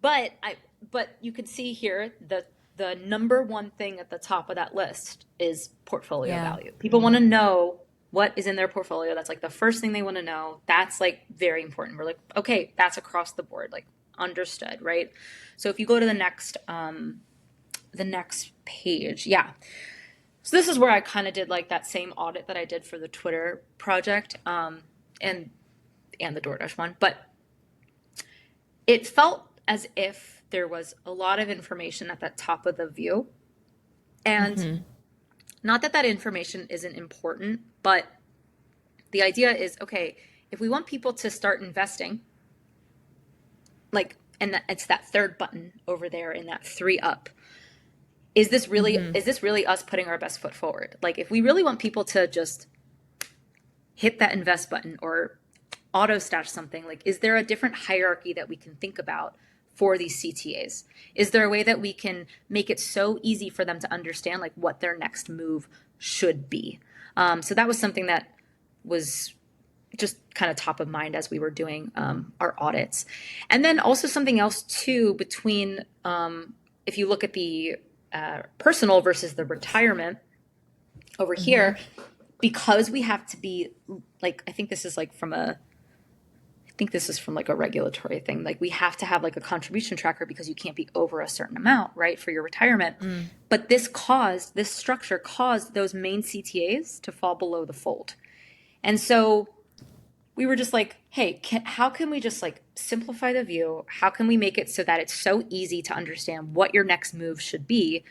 but you could see here the number one thing at the top of that list is portfolio Yeah. value. People want to know what is in their portfolio. That's like the first thing they want to know. That's like very important. We're like, okay, that's across the board, like understood, right? So if you go to the next page, yeah. So this is where I kind of did like that same audit that I did for the Twitter project, and the DoorDash one, but it felt as if there was a lot of information at the top of the view. And not that that information isn't important, but the idea is, okay, if we want people to start investing, like, and it's that third button over there in that three up. Is this really us putting our best foot forward? Like, if we really want people to just hit that invest button or auto stash something, like, is there a different hierarchy that we can think about for these CTAs? Is there a way that we can make it so easy for them to understand like what their next move should be? So that was something that was just kind of top of mind as we were doing our audits. And then also something else too, between if you look at the personal versus the retirement over here, because we have to be like, I think this is from like a regulatory thing. Like, we have to have like a contribution tracker because you can't be over a certain amount, right, for your retirement. But this structure caused those main CTAs to fall below the fold. And so we were just like, hey, how can we just like simplify the view? How can we make it so that it's so easy to understand what your next move should be?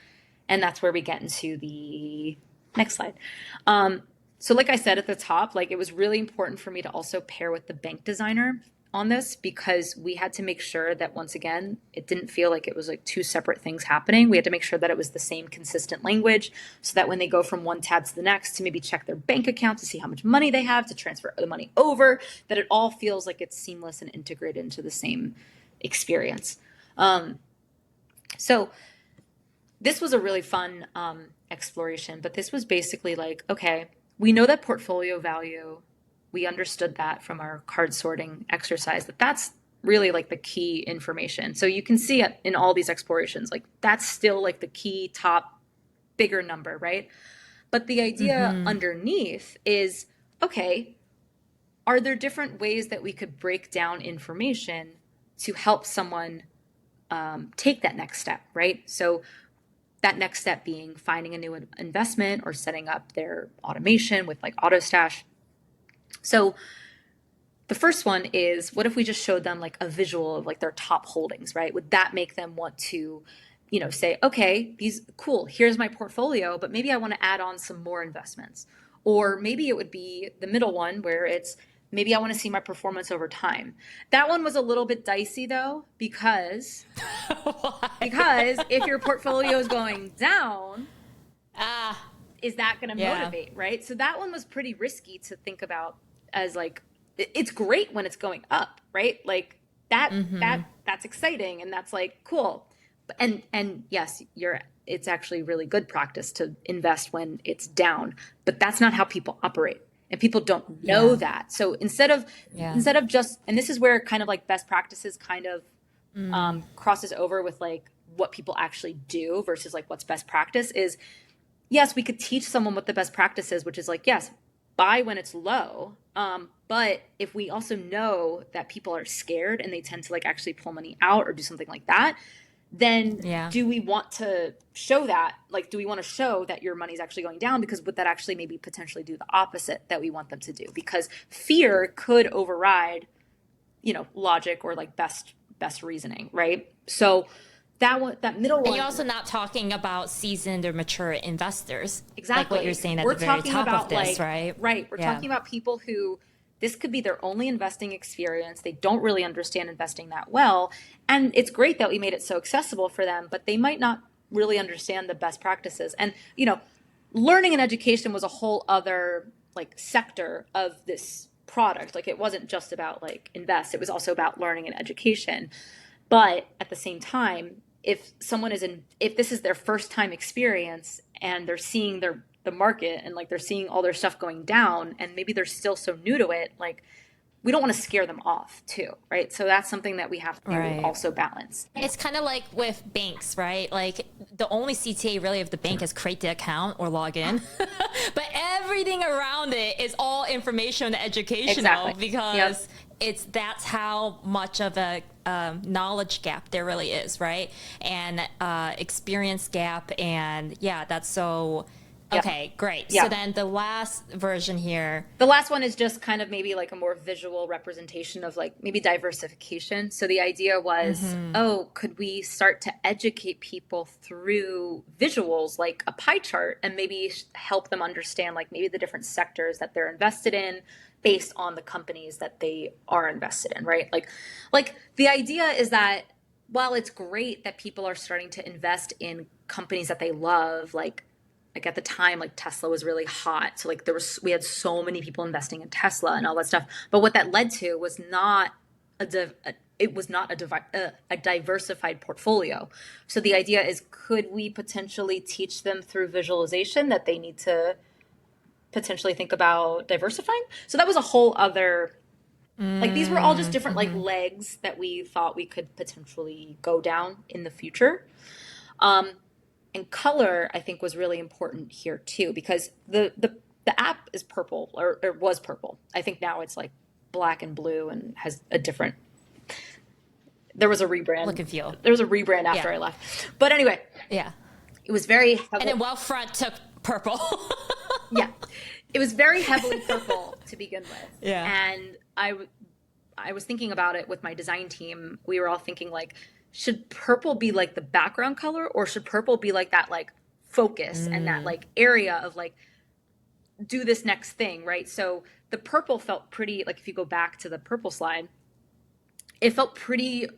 And that's where we get into the next slide. So like I said at the top, like, it was really important for me to also pair with the bank designer on this, because we had to make sure that, once again, it didn't feel like it was like two separate things happening. We had to make sure that it was the same consistent language, so that when they go from one tab to the next to maybe check their bank account to see how much money they have to transfer the money over, that it all feels like it's seamless and integrated into the same experience. So this was a really fun exploration, but this was basically like, okay, we know that portfolio value, we understood that from our card sorting exercise, that's really like the key information. So you can see it in all these explorations, like that's still like the key top bigger number, right? But the idea underneath is, okay, are there different ways that we could break down information to help someone take that next step, right? So that next step being finding a new investment or setting up their automation with like auto stash. So the first one is, what if we just showed them like a visual of like their top holdings, right? Would that make them want to, say, okay, cool, here's my portfolio, but maybe I want to add on some more investments. Or maybe it would be the middle one where it's, maybe I want to see my performance over time. That one was a little bit dicey though, because if your portfolio is going down, is that going to motivate, right? So that one was pretty risky to think about, as like, it's great when it's going up, right? Like that's exciting, and that's like cool. And yes, it's actually really good practice to invest when it's down, but that's not how people operate. And people don't know that. So instead of just, and this is where kind of like best practices kind of crosses over with like what people actually do versus like what's best practice is, yes, we could teach someone what the best practice is, which is like, yes, buy when it's low. But if we also know that people are scared and they tend to like actually pull money out or do something like that, then do we want to show that? Like, do we want to show that your money's actually going down? Because would that actually maybe potentially do the opposite that we want them to do? Because fear could override, logic or like best reasoning, right? So that middle one. And you're also not talking about seasoned or mature investors. Exactly. Like what you're saying at the very top of this, right? Right. We're talking about people who, this could be their only investing experience. They don't really understand investing that well. And it's great that we made it so accessible for them, but they might not really understand the best practices. And, learning and education was a whole other like sector of this product. Like, it wasn't just about like invest. It was also about learning and education. But at the same time, if someone is if this is their first time experience and they're seeing the market and like they're seeing all their stuff going down and maybe they're still so new to it, like we don't want to scare them off too, right? So that's something that we have to also balance. It's kind of like with banks, right? Like the only CTA really of the bank is create the account or log in, but everything around it is all information and educational because that's how much of a knowledge gap there really is, right? And experience gap, and that's so. Okay, great. So then the last version here. The last one is just kind of maybe like a more visual representation of like maybe diversification. So the idea was, could we start to educate people through visuals like a pie chart and maybe help them understand like maybe the different sectors that they're invested in based on the companies that they are invested in, right? Like the idea is that while it's great that people are starting to invest in companies that they love, like at the time, like Tesla was really hot. So like we had so many people investing in Tesla and all that stuff. But what that led to was not a diversified portfolio. So the idea is, could we potentially teach them through visualization that they need to potentially think about diversifying? So that was a whole other, like these were all just different like legs that we thought we could potentially go down in the future. And color, I think, was really important here too, because the app is purple or was purple. I think now it's like black and blue and has a different. There was a rebrand. Look and feel. There was a rebrand after I left. But anyway, it was very. And then Wealthfront took purple. It was very heavily purple to begin with. And I was thinking about it with my design team. We were all thinking like, should purple be like the background color, or should purple be like that like focus and that like area of like do this next thing, right? So the purple felt pretty, like if you go back to the purple slide, it felt pretty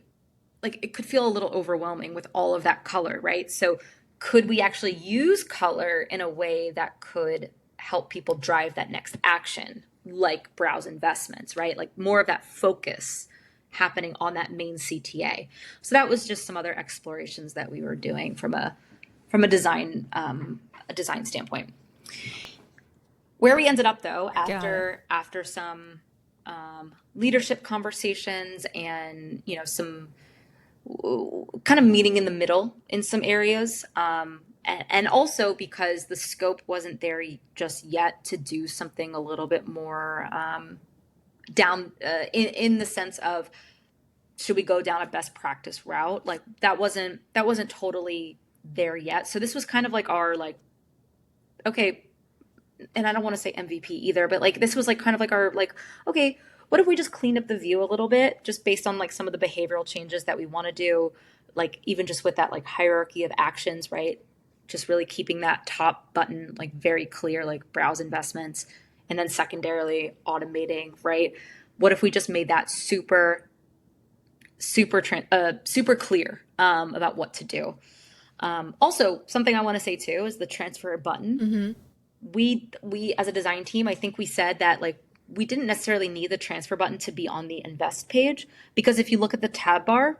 like it could feel a little overwhelming with all of that color, right? So could we actually use color in a way that could help people drive that next action, like browse investments, right? Like more of that focus happening on that main CTA. So that was just some other explorations that we were doing from a design standpoint. Where we ended up though, after some leadership conversations and some kind of meeting in the middle in some areas, and also because the scope wasn't there just yet to do something a little bit more down in the sense of, should we go down a best practice route? Like that wasn't totally there yet. So this was kind of like our like, okay, and I don't want to say MVP either, but like this was like kind of like our like, okay, what if we just clean up the view a little bit, just based on like some of the behavioral changes that we want to do, like even just with that like hierarchy of actions, right? Just really keeping that top button like very clear, like browse investments. And then secondarily automating, right? What if we just made that super clear about what to do? Also, something I want to say too is the transfer button. We as a design team, I think we said that like we didn't necessarily need the transfer button to be on the invest page, because if you look at the tab bar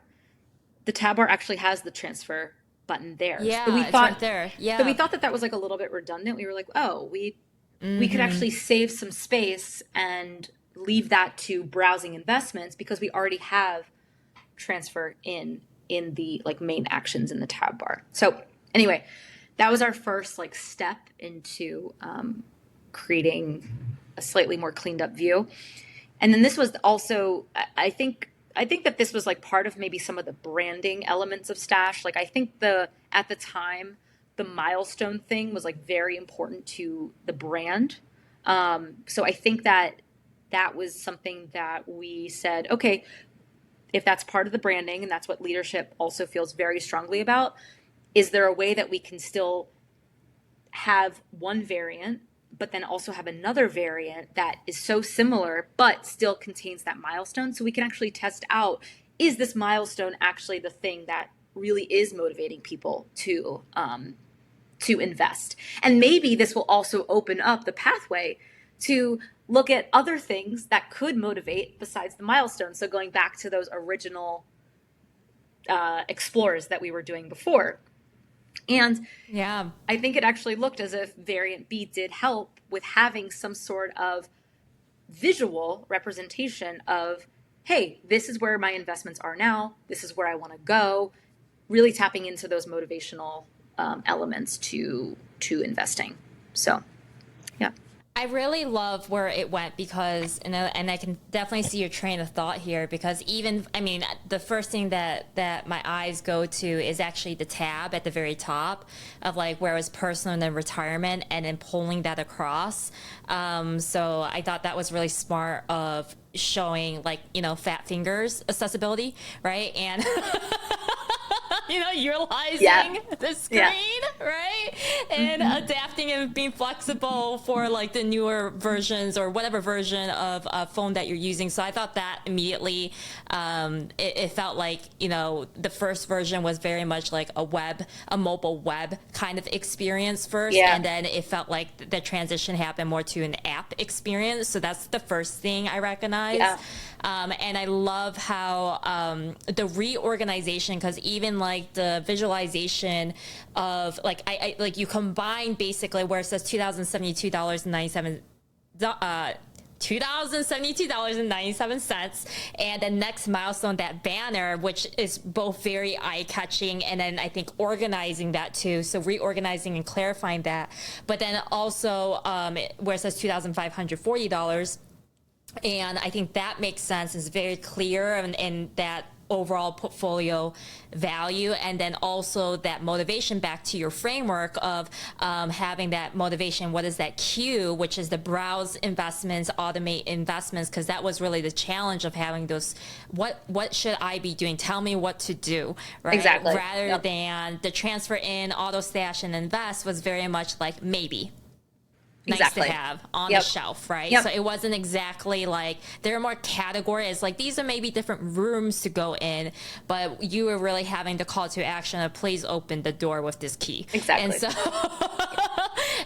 actually has the transfer button there. Yeah, so it's right there. Yeah. So we thought that was like a little bit redundant. We were like, we could actually save some space and leave that to browsing investments, because we already have transfer in the like main actions in the tab bar. So anyway, that was our first like step into creating a slightly more cleaned up view. And then this was also, I think that this was like part of maybe some of the branding elements of Stash. Like I think at the time, the milestone thing was like very important to the brand. So I think that was something that we said, okay, if that's part of the branding and that's what leadership also feels very strongly about, is there a way that we can still have one variant, but then also have another variant that is so similar, but still contains that milestone? So we can actually test out, is this milestone actually the thing that really is motivating people to invest? And maybe this will also open up the pathway to look at other things that could motivate besides the milestone. So going back to those original explores that we were doing before. And Yeah. I think it actually looked as if variant B did help with having some sort of visual representation of, hey, this is where my investments are now. This is where I want to go. Really tapping into those motivational elements to investing. So, yeah. I really love where it went because, and I can definitely see your train of thought here because even, I mean, the first thing that my eyes go to is actually the tab at the very top of like where it was personal and then retirement and then pulling that across. So I thought that was really smart of showing like, you know, fat fingers accessibility, right? And you know, utilizing the screen, right? And adapting and being flexible for like the newer versions or whatever version of phone that you're using. So I thought that immediately, it felt like, you know, the first version was very much like a mobile web kind of experience first. Yeah. And then it felt like the transition happened more to an app experience. So that's the first thing I recognized. Yeah. And I love how the reorganization, because even like the visualization of like I like you combine basically where it says $2,072.97 $2,072.97 and the next milestone, that banner, which is both very eye-catching and then I think organizing that too, so reorganizing and clarifying that, but then also where it says $2,540, and I think that makes sense, is very clear, and that overall portfolio value, and then also that motivation back to your framework of having that motivation. What is that Q, which is the browse investments, automate investments, because that was really the challenge of having those, what should I be doing? Tell me what to do, right? Exactly. Rather than the transfer in, auto stash, and invest was very much like maybe. Nice to have on the shelf, right? So it wasn't exactly like, there are more categories, like these are maybe different rooms to go in, but you were really having the call to action of please open the door with this key. Exactly. And so,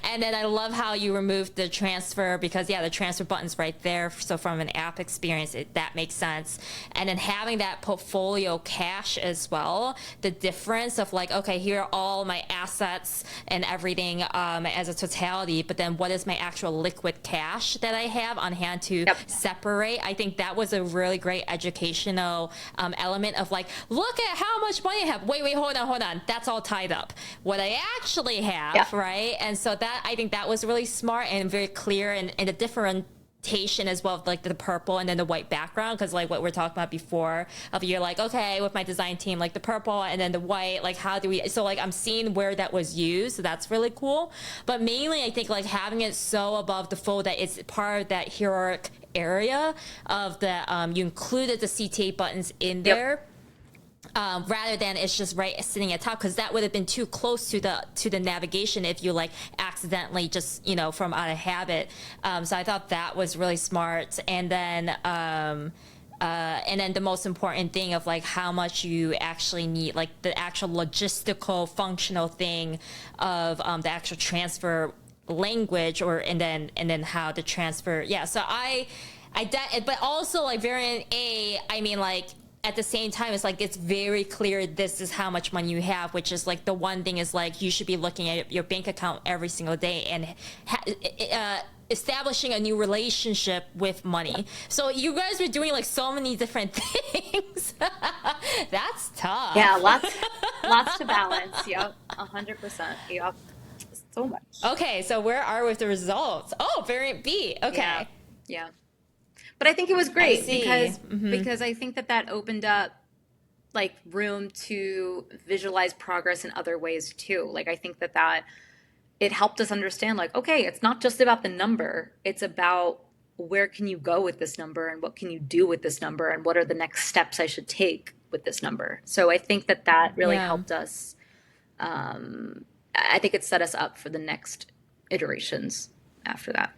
and then I love how you removed the transfer, because the transfer button's right there. So from an app experience, that makes sense. And then having that portfolio cache as well, the difference of like, okay, here are all my assets and everything as a totality, but then what is my actual liquid cash that I have on hand to separate? I think that was a really great educational element of like, look at how much money I have. Wait, hold on. That's all tied up. What I actually have, right? And so that, I think that was really smart and very clear, and a differentiation as well, like the purple and then the white background, because like what we're talking about before, of you're like, okay, with my design team, like the purple and then the white, like how do we, so like I'm seeing where that was used, so that's really cool. But mainly I think like having it so above the fold that it's part of that hierarchic area of the you included the CTA buttons in there. Rather than it's just right sitting at top, because that would have been too close to the navigation if you like accidentally just, you know, from out of habit. So I thought that was really smart. And then the most important thing of like how much you actually need, like the actual logistical functional thing of the actual transfer language, and then how the transfer. So but also like variant A, I mean, like at the same time, it's like it's very clear this is how much money you have, which is like the one thing is like you should be looking at your bank account every single day and establishing a new relationship with money. So you guys were doing like so many different things. That's tough. Yeah, lots to balance. Yep, 100%. Yep, so much. Okay, so where are we with the results? Oh, variant B. Okay. Yeah. But I think it was great because I think that opened up like room to visualize progress in other ways too. Like I think that it helped us understand like, okay, it's not just about the number. It's about where can you go with this number and what can you do with this number and what are the next steps I should take with this number. So I think that really helped us. I think it set us up for the next iterations after that.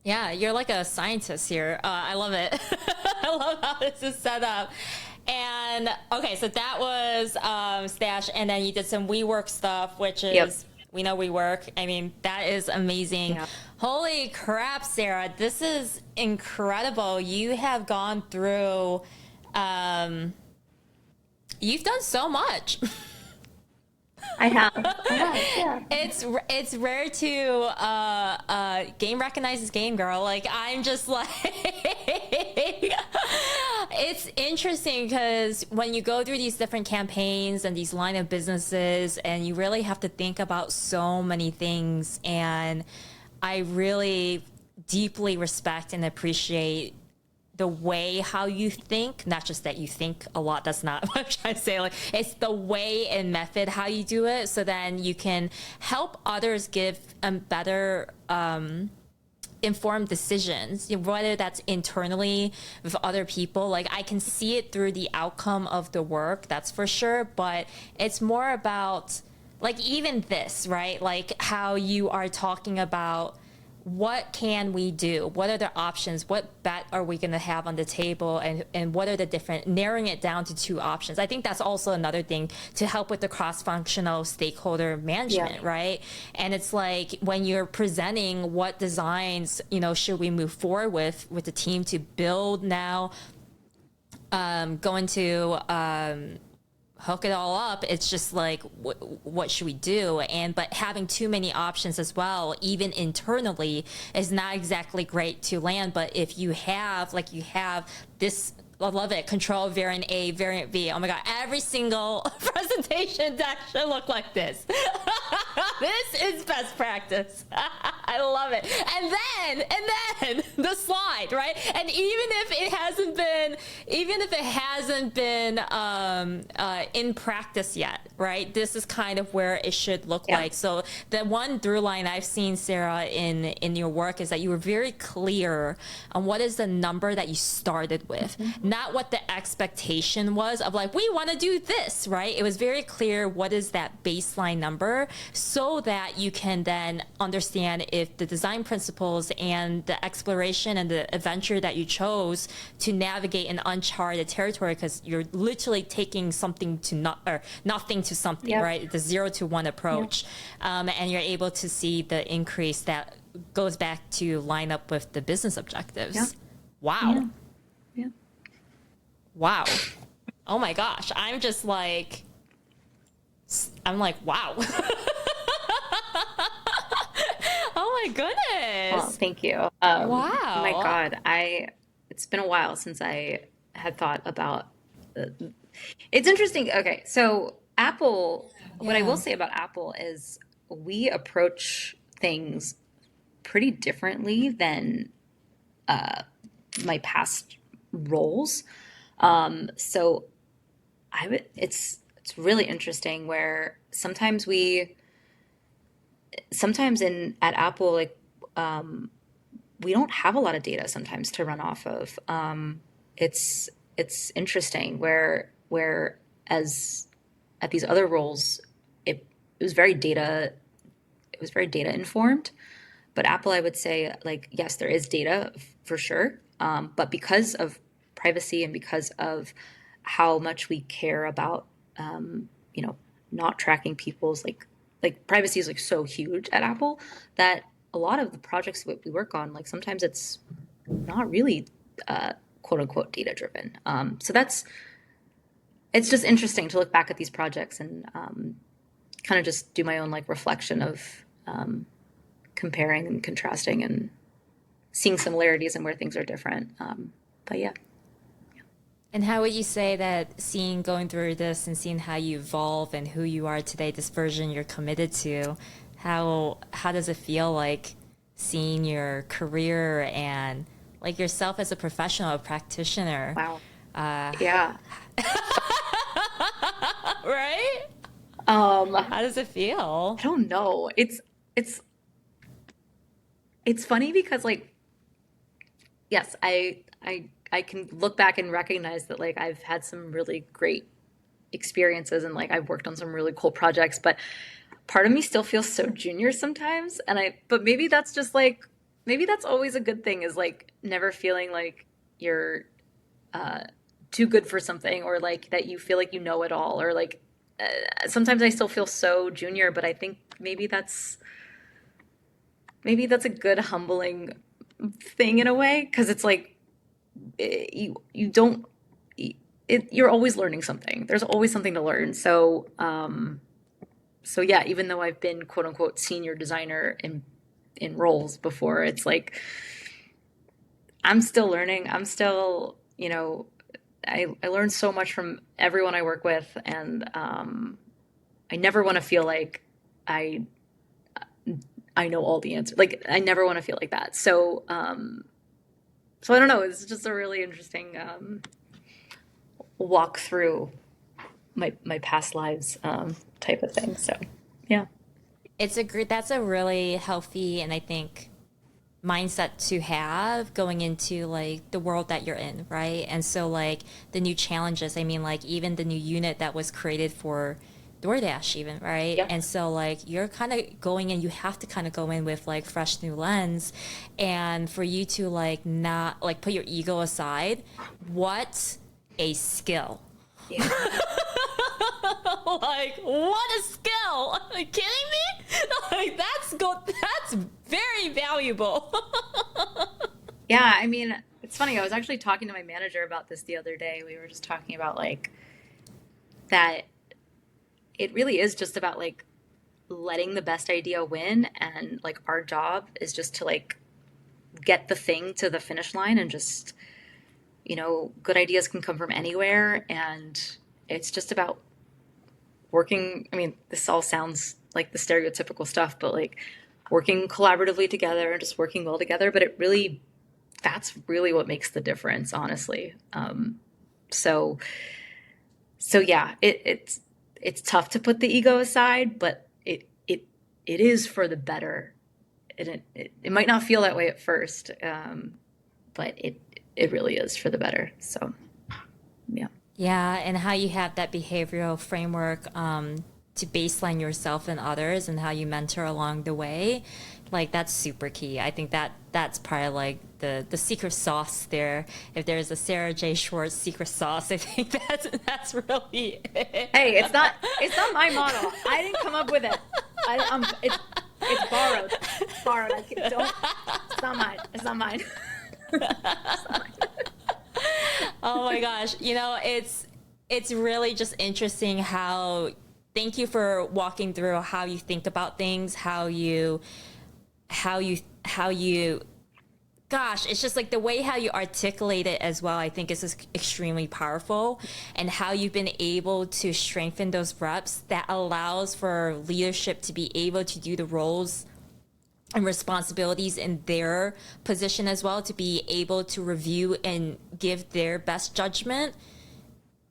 Yeah, you're like a scientist here. I love it. I love how this is set up. And okay, so that was Stash, and then you did some WeWork stuff, which is, we know WeWork. I mean, that is amazing. Yeah. Holy crap, Sarah, this is incredible. You have gone through, you've done so much. I have. I have, yeah. It's rare to game recognizes game, girl. Like I'm just like it's interesting because when you go through these different campaigns and these line of businesses, and you really have to think about so many things, and I really deeply respect and appreciate the way how you think, not just that you think a lot. That's not what I'm trying to say. Like it's the way and method how you do it, so then you can help others give better informed decisions, whether that's internally with other people. Like I can see it through the outcome of the work, that's for sure. But it's more about like even this, right? Like how you are talking about what can we do? What are the options? What bet are we going to have on the table? And what are the different, narrowing it down to two options. I think that's also another thing to help with the cross-functional stakeholder management, right? And it's like when you're presenting what designs, should we move forward with the team to build now, going to hook it all up, it's just like what should we do? But having too many options as well, even internally, is not exactly great to land. But if you have this, I love it, control variant A, variant B. Oh my God, every single presentation deck should look like this. This is best practice. I love it. And then the slide, right? And even if it hasn't been in practice yet, right? This is kind of where it should look like. So the one through line I've seen, Sarah, in your work is that you were very clear on what is the number that you started with, not what the expectation was of like, we want to do this, right? It was very clear what is that baseline number, so that you can then understand if the design principles and the exploration and the adventure that you chose to navigate an uncharted territory, because you're literally taking something to nothing to something, right? The 0 to 1 approach. And you're able to see the increase that goes back to line up with the business objectives. Wow. Yeah. Wow. Oh my gosh. I'm like, wow. Oh my goodness. Well, thank you. Wow. Oh my God. It's been a while since I had thought about it's interesting. Okay. So Apple, what I will say about Apple is we approach things pretty differently than my past roles. So it's really interesting where sometimes at Apple, like, we don't have a lot of data sometimes to run off of. It's interesting where as at these other roles, it was very data informed. But Apple, I would say, like, yes, there is data for sure. But because of privacy and because of how much we care about, not tracking people's like privacy is like so huge at Apple that a lot of the projects that we work on, like sometimes it's not really quote unquote data driven. So it's just interesting to look back at these projects and kind of just do my own like reflection of comparing and contrasting and seeing similarities and where things are different. But yeah. And how would you say that going through this and seeing how you evolve and who you are today, this version you're committed to, how does it feel like seeing your career and like yourself as a professional, a practitioner? Wow. Yeah. Right? How does it feel? I don't know. It's funny because like, yes, I can look back and recognize that like I've had some really great experiences and like I've worked on some really cool projects, but part of me still feels so junior sometimes. But maybe that's just like, maybe that's always a good thing, is like never feeling like you're too good for something, or like that you feel like you know it all, or like sometimes I still feel so junior, but I think maybe that's a good humbling thing in a way, because it's like you don't, you're always learning something. There's always something to learn. So, so yeah, even though I've been quote unquote senior designer in roles before, it's like I'm still learning. I'm still, I learn so much from everyone I work with, and I never want to feel like I know all the answers. Like I never want to feel like that. So so I don't know. It's just a really interesting walk through my past lives type of thing. So yeah. That's a really healthy and I think mindset to have going into like the world that you're in, right? And so like the new challenges, I mean like even the new unit that was created for DoorDash even, right? Yeah. And so like you're kind of going in, you have to kind of go in with like fresh new lens, and for you to like not like put your ego aside, what a skill. Yeah. Like what a skill. Are you kidding me? Like that's very valuable. Yeah, I mean, it's funny. I was actually talking to my manager about this the other day. We were just talking about like that it really is just about like letting the best idea win, and like our job is just to like get the thing to the finish line, and just good ideas can come from anywhere, and it's just about working. I mean, this all sounds like the stereotypical stuff, but like working collaboratively together and just working well together, but that's really what makes the difference, honestly. So yeah, it's tough to put the ego aside, but it is for the better. It might not feel that way at first, but it really is for the better. So yeah. Yeah, and how you have that behavioral framework to baseline yourself and others, and how you mentor along the way, like that's super key. I think that's probably like the secret sauce there. If there's a SarahJSchwartz secret sauce, I think that's really it. Hey, it's not my model. I didn't come up with it. It's borrowed. It's borrowed. It's not mine. It's not mine. It's not mine. Oh my gosh. It's really just interesting how, thank you for walking through how you think about things, how you, gosh, it's just like the way how you articulate it as well, I think is just extremely powerful, and how you've been able to strengthen those reps that allows for leadership to be able to do the roles and responsibilities in their position as well, to be able to review and give their best judgment,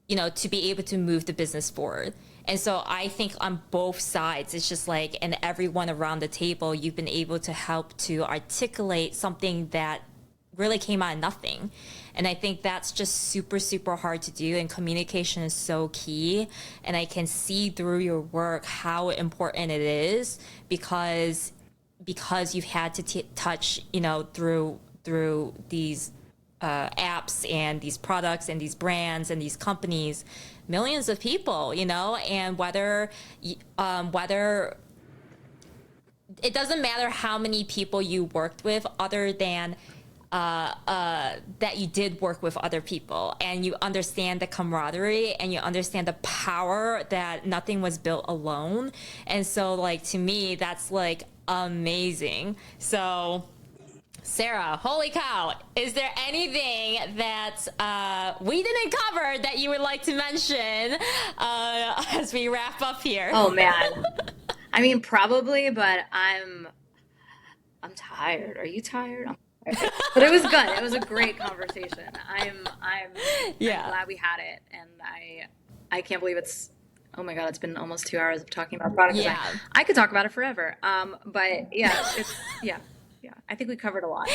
to be able to move the business forward. And so I think on both sides, it's just like, and everyone around the table, you've been able to help to articulate something that really came out of nothing. And I think that's just super, super hard to do. And communication is so key. And I can see through your work how important it is, because you've had to touch, through these apps and these products and these brands and these companies, millions of people, and whether it doesn't matter how many people you worked with, other than that you did work with other people, and you understand the camaraderie, and you understand the power that nothing was built alone. And so like, to me, that's like amazing. So Sarah, holy cow, is there anything that we didn't cover that you would like to mention as we wrap up here? Oh man. I mean, probably, but I'm tired. Are you tired? But it was good. It was a great conversation. I'm glad we had it, and I can't believe oh my God, it's been almost 2 hours of talking about product design. I could talk about it forever. But yeah, I think we covered a lot.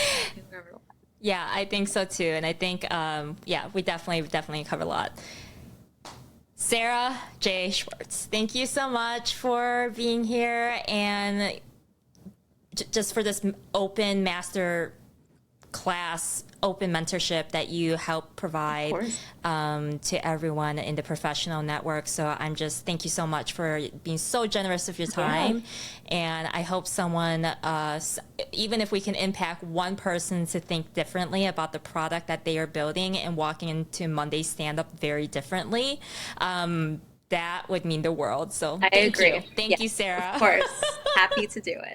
Yeah, I think so too. And I think, we definitely covered a lot. SarahJSchwartz, thank you so much for being here, and just for this open master class open mentorship that you help provide to everyone in the professional network. So thank you so much for being so generous of your time. And I hope someone, even if we can impact one person to think differently about the product that they are building and walking into Monday stand-up very differently, that would mean the world. So I agree. Thank you, Sarah. Of course. Happy to do it.